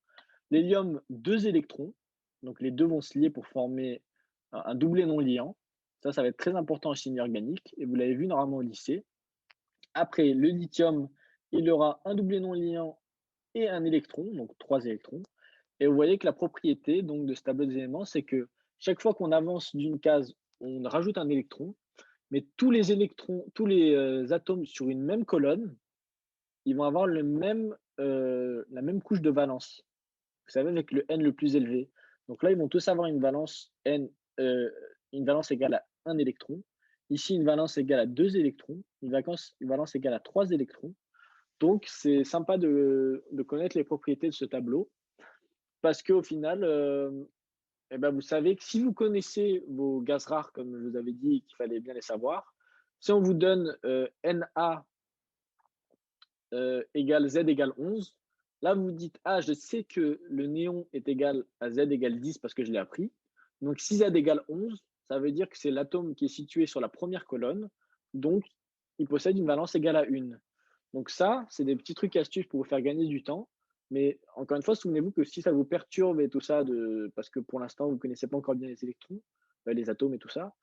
L'hélium, 2 électrons, donc les 2 vont se lier pour former un doublet non liant. Ça va être très important en chimie organique et vous l'avez vu normalement au lycée. Après, le lithium, il aura un doublet non liant et un électron, donc 3 électrons. Et vous voyez que la propriété donc de ce tableau des éléments, c'est que chaque fois qu'on avance d'une case, on rajoute un électron, mais tous les électrons, tous les atomes sur une même colonne, ils vont avoir la même couche de valence. Vous savez, avec le n le plus élevé. Donc là, ils vont tous avoir une valence n, une valence égale à un électron. Ici, une valence égale à 2 électrons. Une valence égale à 3 électrons. Donc, c'est sympa de connaître les propriétés de ce tableau parce qu'au final, eh ben, vous savez que si vous connaissez vos gaz rares, comme je vous avais dit qu'il fallait bien les savoir, si on vous donne Na égale Z égale 11, là vous vous dites, ah, je sais que le néon est égal à Z égale 10 parce que je l'ai appris. Donc si Z égale 11, ça veut dire que c'est l'atome qui est situé sur la première colonne, donc il possède une valence égale à 1. Donc ça, c'est des petits trucs astuces pour vous faire gagner du temps. Mais encore une fois, souvenez-vous que si ça vous perturbe et tout ça, parce que pour l'instant, vous ne connaissez pas encore bien les électrons, les atomes et tout ça,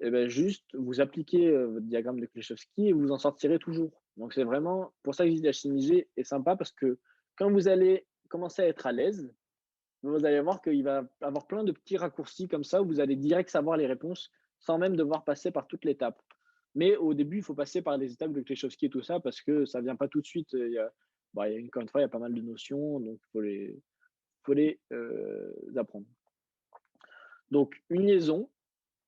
et ben juste, vous appliquez votre diagramme de Kleshowski et vous en sortirez toujours. Donc c'est vraiment pour ça que je dis la chimie G est sympa parce que quand vous allez commencer à être à l'aise, vous allez voir qu'il va avoir plein de petits raccourcis comme ça où vous allez direct savoir les réponses sans même devoir passer par toute l'étape. Mais au début, il faut passer par les étapes de Kleshowski et tout ça parce que ça vient pas tout de suite. Encore une fois, il y a pas mal de notions, donc faut les apprendre. Donc une liaison,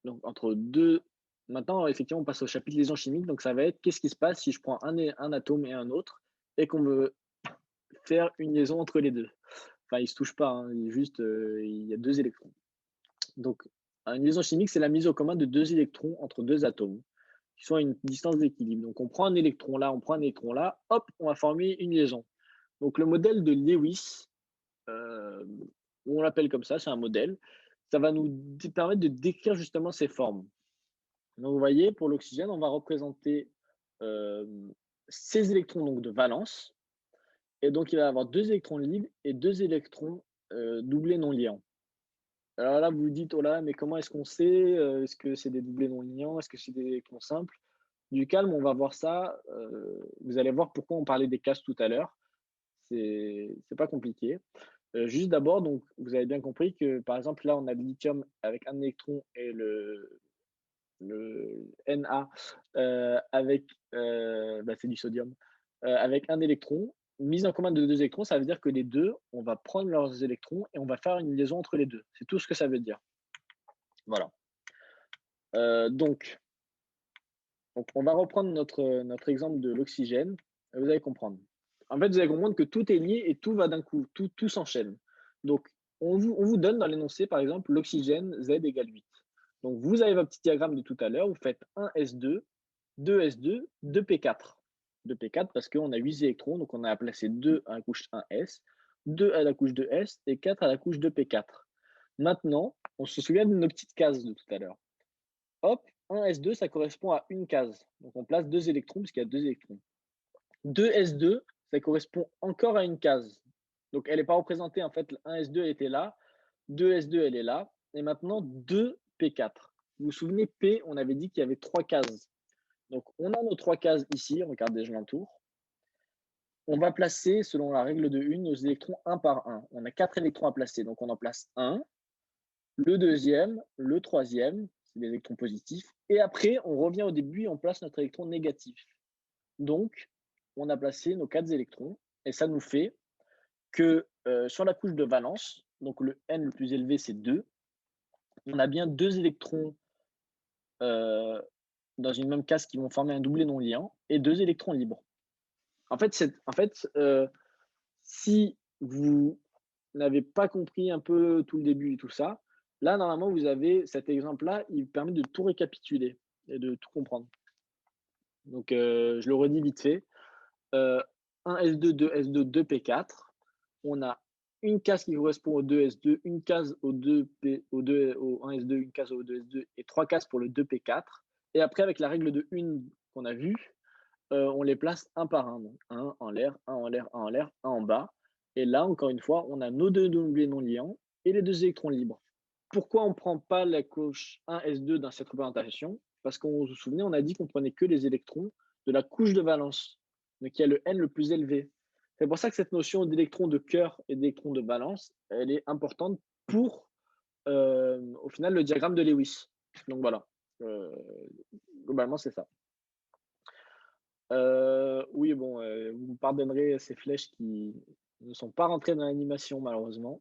donc entre deux. Maintenant, effectivement, on passe au chapitre liaison chimique. Donc ça va être qu'est-ce qui se passe si je prends un atome et un autre et qu'on veut faire une liaison entre les deux. Enfin, ils se touchent pas, hein, il y a 2 électrons. Donc, une liaison chimique, c'est la mise au commun de 2 électrons entre 2 atomes qui sont à une distance d'équilibre. Donc, on prend un électron là, on prend un électron là, hop, on va former une liaison. Donc, le modèle de Lewis, on l'appelle comme ça, c'est un modèle, ça va nous permettre de décrire justement ces formes. Donc, vous voyez, pour l'oxygène, on va représenter ces électrons donc, de valence. Et donc, il va y avoir 2 électrons libres et 2 électrons doublés non liants. Alors là, vous vous dites, oh là, mais comment est-ce qu'on sait est-ce que c'est des doublés non liants? Est-ce que c'est des électrons simples? Du calme, on va voir ça. Vous allez voir pourquoi on parlait des cases tout à l'heure. C'est pas compliqué. Juste d'abord, donc, vous avez bien compris que, par exemple, là, on a le lithium avec un électron et le Na avec, c'est du sodium, avec un électron. Mise en commun de 2 électrons, ça veut dire que les 2, on va prendre leurs électrons et on va faire une liaison entre les 2. C'est tout ce que ça veut dire. Voilà. Donc, on va reprendre notre exemple de l'oxygène. Vous allez comprendre. En fait, vous allez comprendre que tout est lié et tout va d'un coup, tout s'enchaîne. Donc, on vous donne dans l'énoncé, par exemple, l'oxygène Z égale 8. Donc, vous avez votre petit diagramme de tout à l'heure, vous faites 1 S2, 2 S2, 2 P4. 2 P4 parce qu'on a 8 électrons, donc on a placé 2 à la couche 1S, 2 à la couche 2S et 4 à la couche 2P4. Maintenant, on se souvient de nos petites cases de tout à l'heure. Hop, 1 S2, ça correspond à une case. Donc on place 2 électrons puisqu'il y a 2 électrons. 2 S2, ça correspond encore à une case. Donc elle n'est pas représentée, en fait, 1 S2 était là, 2 S2, elle est là, et maintenant 2 P4. Vous vous souvenez, P, on avait dit qu'il y avait 3 cases. Donc on a nos 3 cases ici, regardez, je l'entoure. On va placer, selon la règle de 1, nos électrons un par un. On a 4 électrons à placer, donc on en place 1, le deuxième, le troisième, c'est des électrons positifs, et après, on revient au début et on place notre électron négatif. Donc, on a placé nos 4 électrons, et ça nous fait que sur la couche de valence, donc le N le plus élevé, c'est 2, on a bien 2 électrons dans une même case qui vont former un doublet non liant, et 2 électrons libres. En fait, si vous n'avez pas compris un peu tout le début et tout ça, là, normalement, vous avez cet exemple-là, il permet de tout récapituler et de tout comprendre. Donc, je le redis vite fait. 1 S2, 2 S2, 2 P4. On a une case qui correspond au 2 S2, une case au 2P, au 1 S2, une case au 2 S2 et 3 cases pour le 2 P4. Et après, avec la règle de 1 qu'on a vue, on les place un par un. Donc, un en l'air, un en l'air, un en l'air, un en bas. Et là, encore une fois, on a nos deux doublés non liants et les deux électrons libres. Pourquoi on ne prend pas la couche 1s2 dans cette représentation? Parce qu'on vous vous souvenez, on a dit qu'on prenait que les électrons de la couche de valence, donc il y a le n le plus élevé. C'est pour ça que cette notion d'électrons de cœur et d'électrons de valence, elle est importante pour, au final, le diagramme de Lewis. Donc voilà, euh, globalement, c'est ça. Oui, bon, vous me pardonnerez ces flèches qui ne sont pas rentrées dans l'animation malheureusement,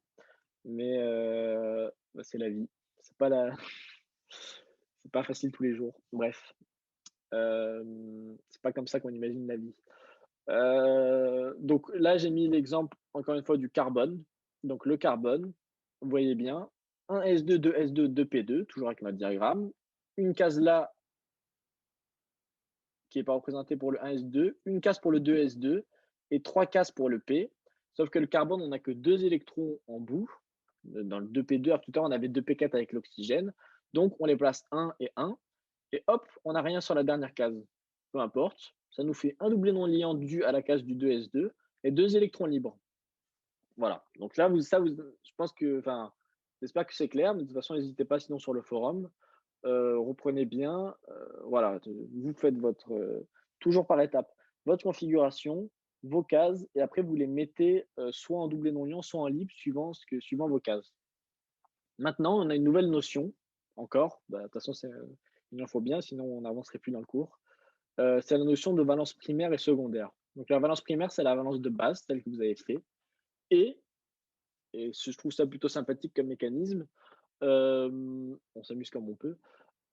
mais bah, c'est la vie. C'est pas la c'est pas facile tous les jours. Bref, c'est pas comme ça qu'on imagine la vie. Donc là, j'ai mis l'exemple, encore une fois, du carbone. Donc le carbone, vous voyez bien, 1s2, 2s2, 2p2, toujours avec notre diagramme. Une case là qui n'est pas représentée pour le 1s2, une case pour le 2s2 et 3 cases pour le p. Sauf que le carbone, on n'a que 2 électrons en bout. Dans le 2p2, tout à l'heure, on avait 2p4 avec l'oxygène. Donc, on les place 1 et 1. Et hop, on n'a rien sur la dernière case. Peu importe. Ça nous fait un doublé non liant dû à la case du 2s2 et 2 électrons libres. Voilà. Donc là, je pense que, enfin, j'espère que c'est clair, mais de toute façon, n'hésitez pas sinon sur le forum. Reprenez bien, voilà, vous faites votre, toujours par étapes, votre configuration, vos cases, et après vous les mettez soit en doublé non liant, soit en libre, suivant vos cases. Maintenant, on a une nouvelle notion, encore, bah, de toute façon, il en faut bien, sinon on n'avancerait plus dans le cours. C'est la notion de valence primaire et secondaire. Donc la valence primaire, c'est la valence de base, telle que vous avez fait, et, je trouve ça plutôt sympathique comme mécanisme, on s'amuse comme on peut,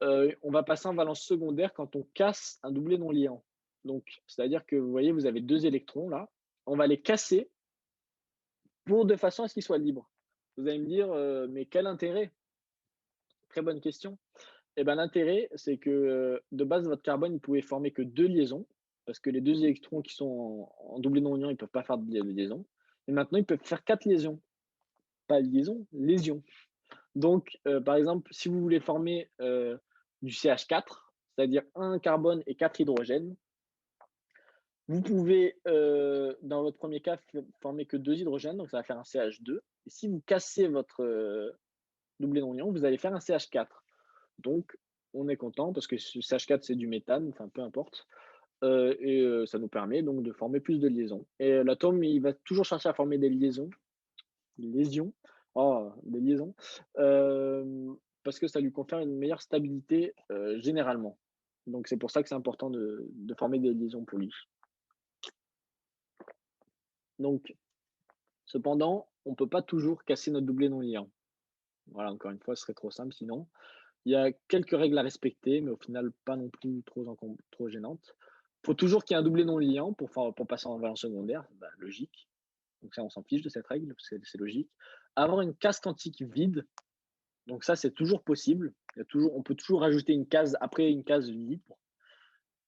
on va passer en valence secondaire quand on casse un doublé non liant. Donc, c'est-à-dire que vous voyez, vous avez 2 électrons là, on va les casser de façon à ce qu'ils soient libres. Vous allez me dire, mais quel intérêt? Très bonne question. Eh ben, l'intérêt, c'est que, de base, votre carbone, il pouvait former que 2 liaisons, parce que les 2 électrons qui sont en doublé non liant, ils peuvent pas faire de liaison. Et maintenant, ils peuvent faire 4 liaisons. Pas liaison, lésions. Donc, par exemple, si vous voulez former, du CH4, c'est-à-dire un carbone et 4 hydrogènes, vous pouvez, dans votre premier cas, former que 2 hydrogènes, donc ça va faire un CH2. Et si vous cassez votre, doublé non liant, vous allez faire un CH4. Donc, on est content parce que ce CH4, c'est du méthane, enfin peu importe. Et ça nous permet donc de former plus de liaisons. Et l'atome, il va toujours chercher à former des liaisons, des liaisons, parce que ça lui confère une meilleure stabilité généralement. Donc c'est pour ça que c'est important de former des liaisons pour lui. Donc, cependant, on ne peut pas toujours casser notre doublé non liant. Voilà, encore une fois, ce serait trop simple sinon. Il y a quelques règles à respecter, mais au final, pas non plus trop gênantes. Il faut toujours qu'il y ait un doublé non liant pour passer en valence secondaire, bah, logique. Donc ça, on s'en fiche de cette règle, c'est logique. Avoir une case quantique vide, donc ça, c'est toujours possible. On peut toujours rajouter une case après une case libre.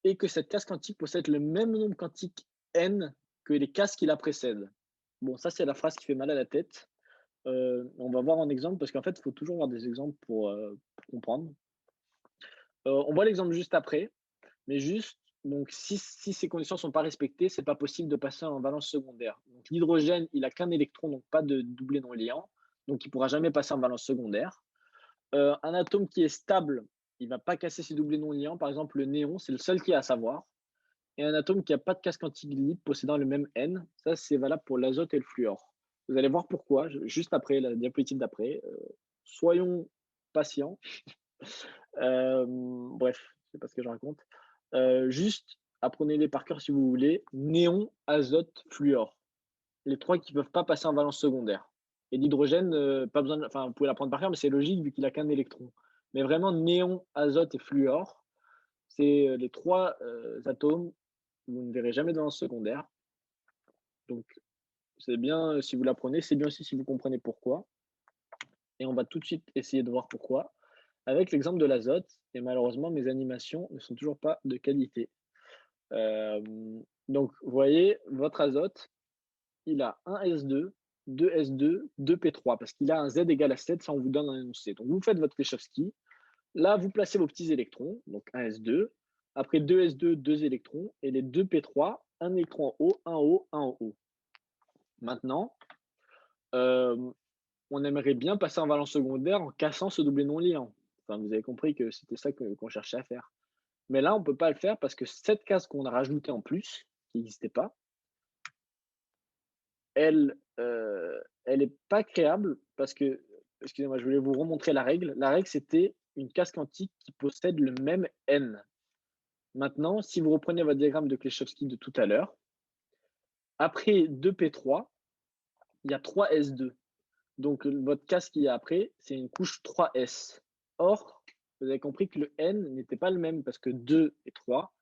Et que cette case quantique possède le même nombre quantique n que les cases qui la précèdent. Bon, ça, c'est la phrase qui fait mal à la tête. On va voir un exemple parce qu'en fait, il faut toujours voir des exemples pour comprendre. On voit l'exemple juste après, mais juste, donc si ces conditions ne sont pas respectées, c'est pas possible de passer en valence secondaire. Donc l'hydrogène, il a qu'un électron, donc pas de doublé non liant, donc il pourra jamais passer en valence secondaire. Un atome qui est stable, il va pas casser ses doublés non liants. Par exemple, le néon, c'est le seul qui a à savoir. Et un atome qui a pas de case quantique libre possédant le même N, ça c'est valable pour l'azote et le fluor. Vous allez voir pourquoi, juste après, la diapositive d'après. Soyons patients. Bref, je sais pas ce que je raconte. Juste, apprenez-les par cœur si vous voulez. Néon, azote, fluor. Les trois qui ne peuvent pas passer en valence secondaire. Et l'hydrogène, pas besoin, enfin, vous pouvez l'apprendre par cœur, mais c'est logique vu qu'il a qu'un électron. Mais vraiment, néon, azote et fluor, c'est les trois atomes que vous ne verrez jamais dans le secondaire. Donc, c'est bien si vous l'apprenez, c'est bien aussi si vous comprenez pourquoi. Et on va tout de suite essayer de voir pourquoi, avec l'exemple de l'azote. Et malheureusement, mes animations ne sont toujours pas de qualité. Donc, vous voyez, votre azote, il a un S2, 2 S2, 2 P3, parce qu'il a un Z égale à 7, ça on vous donne un énoncé. Donc, vous faites votre Péchovski. Là, vous placez vos petits électrons, donc un S2. Après 2 S2, 2 électrons. Et les 2 P3, un électron en haut, un en haut, un en haut. Maintenant, hem, on aimerait bien passer en valence secondaire en cassant ce doublé non liant. Enfin, vous avez compris que c'était ça qu'on cherchait à faire. Mais là, on ne peut pas le faire parce que cette case qu'on a rajoutée en plus, qui n'existait pas, elle est pas créable parce que excusez-moi, je voulais vous remontrer la règle. La règle, c'était une case quantique qui possède le même n. Maintenant, si vous reprenez votre diagramme de Kleschowski de tout à l'heure, après 2p3, il y a 3s2. Donc votre case qu'il y a après, c'est une couche 3s. Or, vous avez compris que le n n'était pas le même parce que 2 et 3,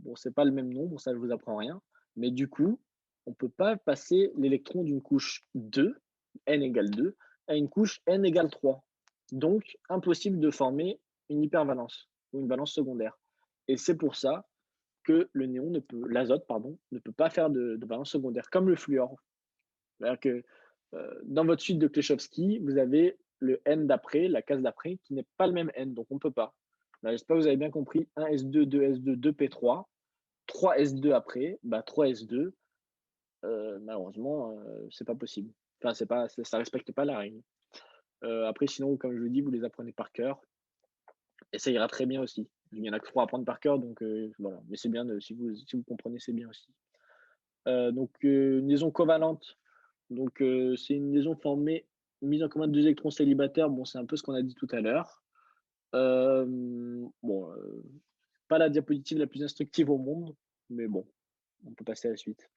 bon, c'est pas le même nombre, ça je vous apprends rien. Mais du coup, on ne peut pas passer l'électron d'une couche 2, n égale 2, à une couche n égale 3. Donc, impossible de former une hypervalence ou une valence secondaire. Et c'est pour ça que le néon ne peut, l'azote, pardon, ne peut pas faire de valence secondaire, comme le fluor. C'est-à-dire que dans votre suite de Kleschowski, vous avez le n d'après, la case d'après, qui n'est pas le même n, donc on ne peut pas. Là, j'espère que vous avez bien compris. 1s2, 2s2, 2p3, 3s2 après, bah 3s2, malheureusement, c'est pas possible. Enfin, c'est pas, ça respecte pas la règle. Après, sinon, comme je vous dis, vous les apprenez par cœur, et ça ira très bien aussi. Il y en a que 3 à apprendre par cœur, donc voilà. Mais c'est bien, si vous comprenez, c'est bien aussi. Donc, une liaison covalente. Donc, c'est une liaison formée, mise en commun de deux électrons célibataires. Bon, c'est un peu ce qu'on a dit tout à l'heure. Bon, pas la diapositive la plus instructive au monde, mais bon, on peut passer à la suite.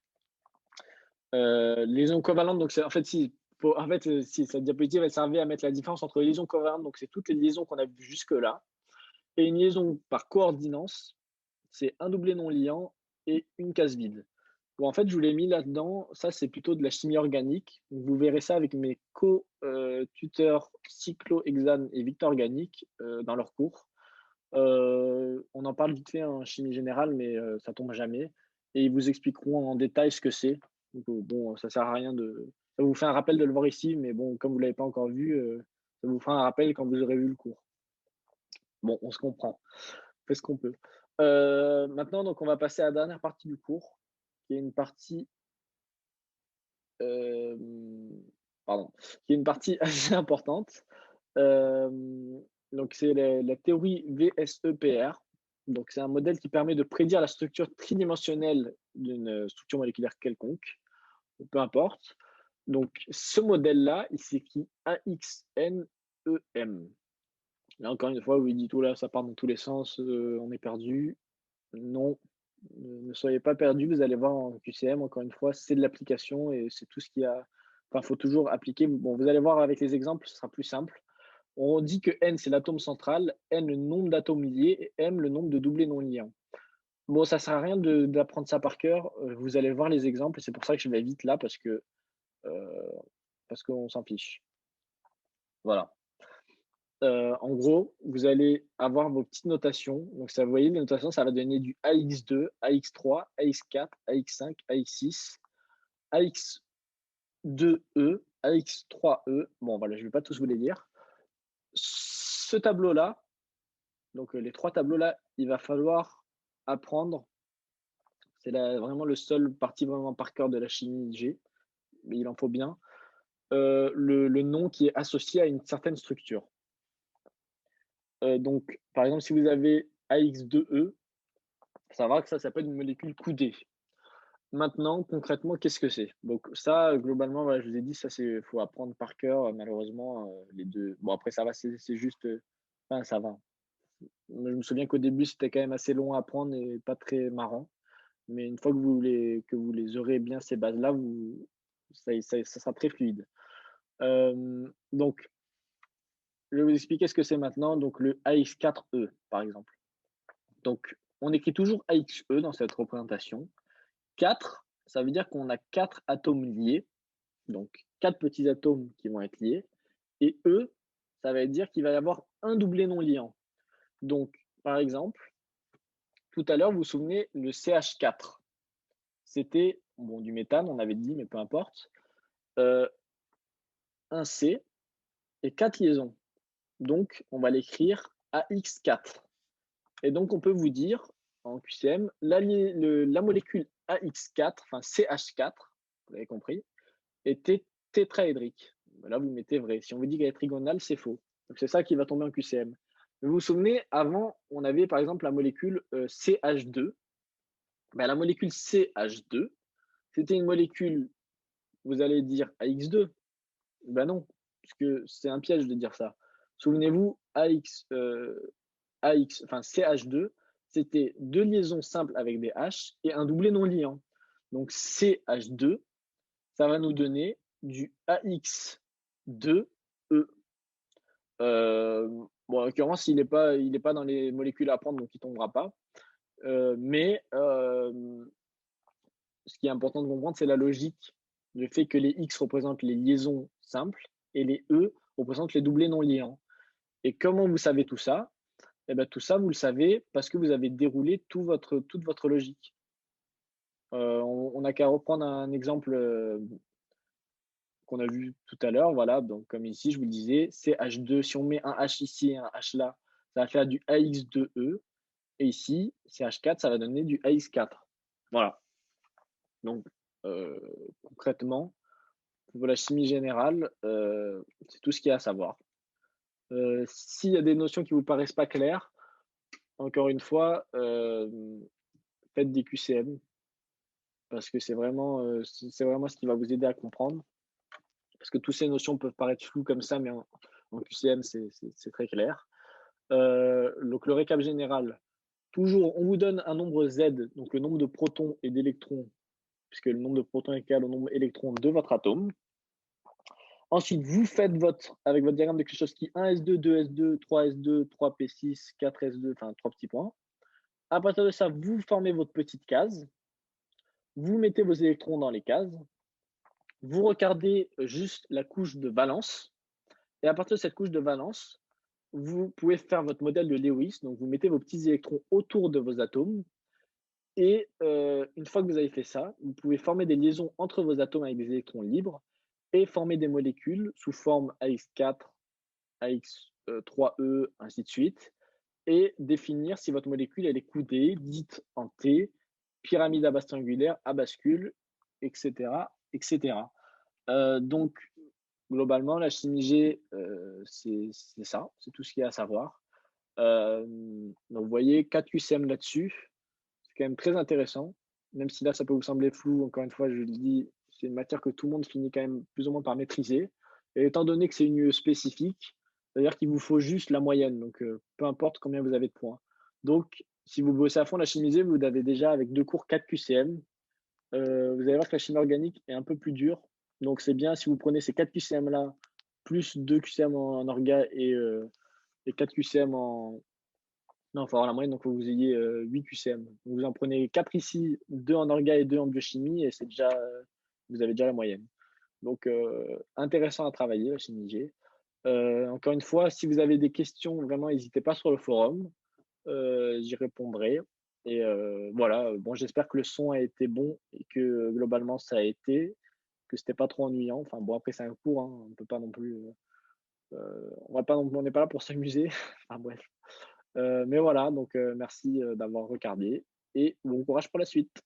Liaison covalente, donc c'est en fait, si cette diapositive, elle servait à mettre la différence entre les liaisons covalentes, donc c'est toutes les liaisons qu'on a vues jusque-là, et une liaison par coordinance, c'est un doublé non liant et une case vide. Bon, en fait, je vous l'ai mis là-dedans. Ça, c'est plutôt de la chimie organique. Vous verrez ça avec mes co-tuteurs Cyclo, Hexane et Victor Organique dans leurs cours. On en parle vite fait en chimie générale, mais ça tombe jamais. Et ils vous expliqueront en détail ce que c'est. Donc, bon, ça sert à rien de. Ça vous fait un rappel de le voir ici, mais bon, comme vous l'avez pas encore vu, ça vous fera un rappel quand vous aurez vu le cours. Bon, on se comprend. On fait ce qu'on peut. Maintenant, donc, on va passer à la dernière partie du cours, qui est une partie pardon, qui est une partie assez importante. Donc c'est la théorie VSEPR. Donc c'est un modèle qui permet de prédire la structure tridimensionnelle d'une structure moléculaire quelconque, peu importe. Donc ce modèle-là, il s'écrit AXNEM. Là encore une fois, vous dites tout là, ça part dans tous les sens, on est perdu. Non, ne soyez pas perdus, vous allez voir en QCM, encore une fois, c'est de l'application et c'est tout ce qu'il y a. Enfin, il faut toujours appliquer. Bon, vous allez voir avec les exemples, ce sera plus simple. On dit que N, c'est l'atome central, N, le nombre d'atomes liés, et M, le nombre de doublés non liants. Bon, ça sert à rien d'apprendre ça par cœur. Vous allez voir les exemples, et c'est pour ça que je vais vite là, euh, parce qu'on s'en fiche. Voilà. En gros, vous allez avoir vos petites notations. Donc, ça, vous voyez, les notations, ça va donner du AX2, AX3, AX4, AX5, AX6, AX2E, AX3E. Bon, voilà, je ne vais pas tous vous les dire. Ce tableau-là, donc les trois tableaux-là, il va falloir apprendre. C'est vraiment le seul parti vraiment par cœur de la chimie G, mais il en faut bien. Le nom qui est associé à une certaine structure. Donc, par exemple, si vous avez AX2E, ça va que ça s'appelle une molécule coudée. Maintenant, concrètement, qu'est-ce que c'est? Donc ça, globalement, voilà, je vous ai dit, ça c'est faut apprendre par cœur, malheureusement, les deux. Bon après ça va, c'est juste, enfin ça va. Je me souviens qu'au début, c'était quand même assez long à apprendre et pas très marrant. Mais une fois que vous les aurez bien ces bases-là, ça sera très fluide. Donc je vais vous expliquer ce que c'est maintenant, donc le AX4E, par exemple. Donc on écrit toujours AXE dans cette représentation. 4, ça veut dire qu'on a 4 atomes liés, donc 4 petits atomes qui vont être liés. Et E, ça va dire qu'il va y avoir un doublé non liant. Donc, par exemple, tout à l'heure, vous vous souvenez, le CH4, c'était bon, du méthane, on avait dit, mais peu importe, un C et 4 liaisons. Donc, on va l'écrire AX4. Et donc, on peut vous dire, en QCM, la molécule AX4, enfin CH4, vous avez compris, est tétraédrique. Là, vous mettez vrai. Si on vous dit qu'elle est trigonale, c'est faux. Donc c'est ça qui va tomber en QCM. Vous vous souvenez, avant, on avait par exemple la molécule CH2. Ben, la molécule CH2, c'était une molécule, vous allez dire AX2. Ben non, puisque c'est un piège de dire ça. Souvenez-vous, enfin CH2, c'était deux liaisons simples avec des H et un doublet non liant. Donc CH2, ça va nous donner du AX2E. Bon, en l'occurrence, il est pas dans les molécules à prendre, donc il tombera pas. Mais ce qui est important de comprendre, c'est la logique. Le fait que les X représentent les liaisons simples et les E représentent les doublés non liants. Et comment vous savez tout ça? Eh ben, tout ça, vous le savez parce que vous avez déroulé toute votre logique. On n'a qu'à reprendre un exemple qu'on a vu tout à l'heure. Voilà, donc comme ici, je vous le disais, c'est H2. Si on met un H ici et un H là, ça va faire du AX2E. Et ici, c'est H4, ça va donner du AX4. Voilà. Donc, concrètement, pour la chimie générale, c'est tout ce qu'il y a à savoir. S'il y a des notions qui vous paraissent pas claires, encore une fois, faites des QCM parce que c'est vraiment ce qui va vous aider à comprendre. Parce que toutes ces notions peuvent paraître floues comme ça, mais en QCM, c'est très clair. Donc le récap général, toujours, on vous donne un nombre Z, donc le nombre de protons et d'électrons, puisque le nombre de protons est égal au nombre d'électrons de votre atome. Ensuite, vous faites avec votre diagramme de Klichowski 1s2, 2s2, 3s2, 3p6, 4s2, enfin 3 petits points. À partir de ça, vous formez votre petite case. Vous mettez vos électrons dans les cases. Vous regardez juste la couche de valence. Et à partir de cette couche de valence, vous pouvez faire votre modèle de Lewis. Donc, vous mettez vos petits électrons autour de vos atomes. Et une fois que vous avez fait ça, vous pouvez former des liaisons entre vos atomes avec des électrons libres et former des molécules sous forme AX4, AX3E, ainsi de suite, et définir si votre molécule elle est coudée, dite en T, pyramide à base triangulaire, à bascule, etc. etc. Donc, globalement, la chimie G, c'est ça, c'est tout ce qu'il y a à savoir. Donc, vous voyez, 4 QCM là-dessus, c'est quand même très intéressant, même si là, ça peut vous sembler flou. Encore une fois, je le dis, c'est une matière que tout le monde finit quand même plus ou moins par maîtriser. Et étant donné que c'est une UE spécifique, c'est-à-dire qu'il vous faut juste la moyenne, donc peu importe combien vous avez de points. Donc, si vous bossez à fond la chimie, vous avez déjà avec 2 cours 4 QCM. Vous allez voir que la chimie organique est un peu plus dure. Donc, c'est bien si vous prenez ces 4 QCM-là, plus 2 QCM en orga et 4 QCM en, non, il faut avoir la moyenne, donc il faut que vous ayez 8 QCM. Donc, vous en prenez 4 ici, 2 en orga et 2 en biochimie, et c'est déjà, vous avez déjà la moyenne. Donc, intéressant à travailler, la chimie G. Encore une fois, si vous avez des questions, vraiment, n'hésitez pas sur le forum, j'y répondrai. Et voilà, bon, j'espère que le son a été bon et que globalement ça a été, que c'était pas trop ennuyant. Enfin bon, après c'est un cours, hein, on peut pas non plus, on n'est pas là pour s'amuser. Enfin bref. Mais voilà, donc merci d'avoir regardé et bon courage pour la suite.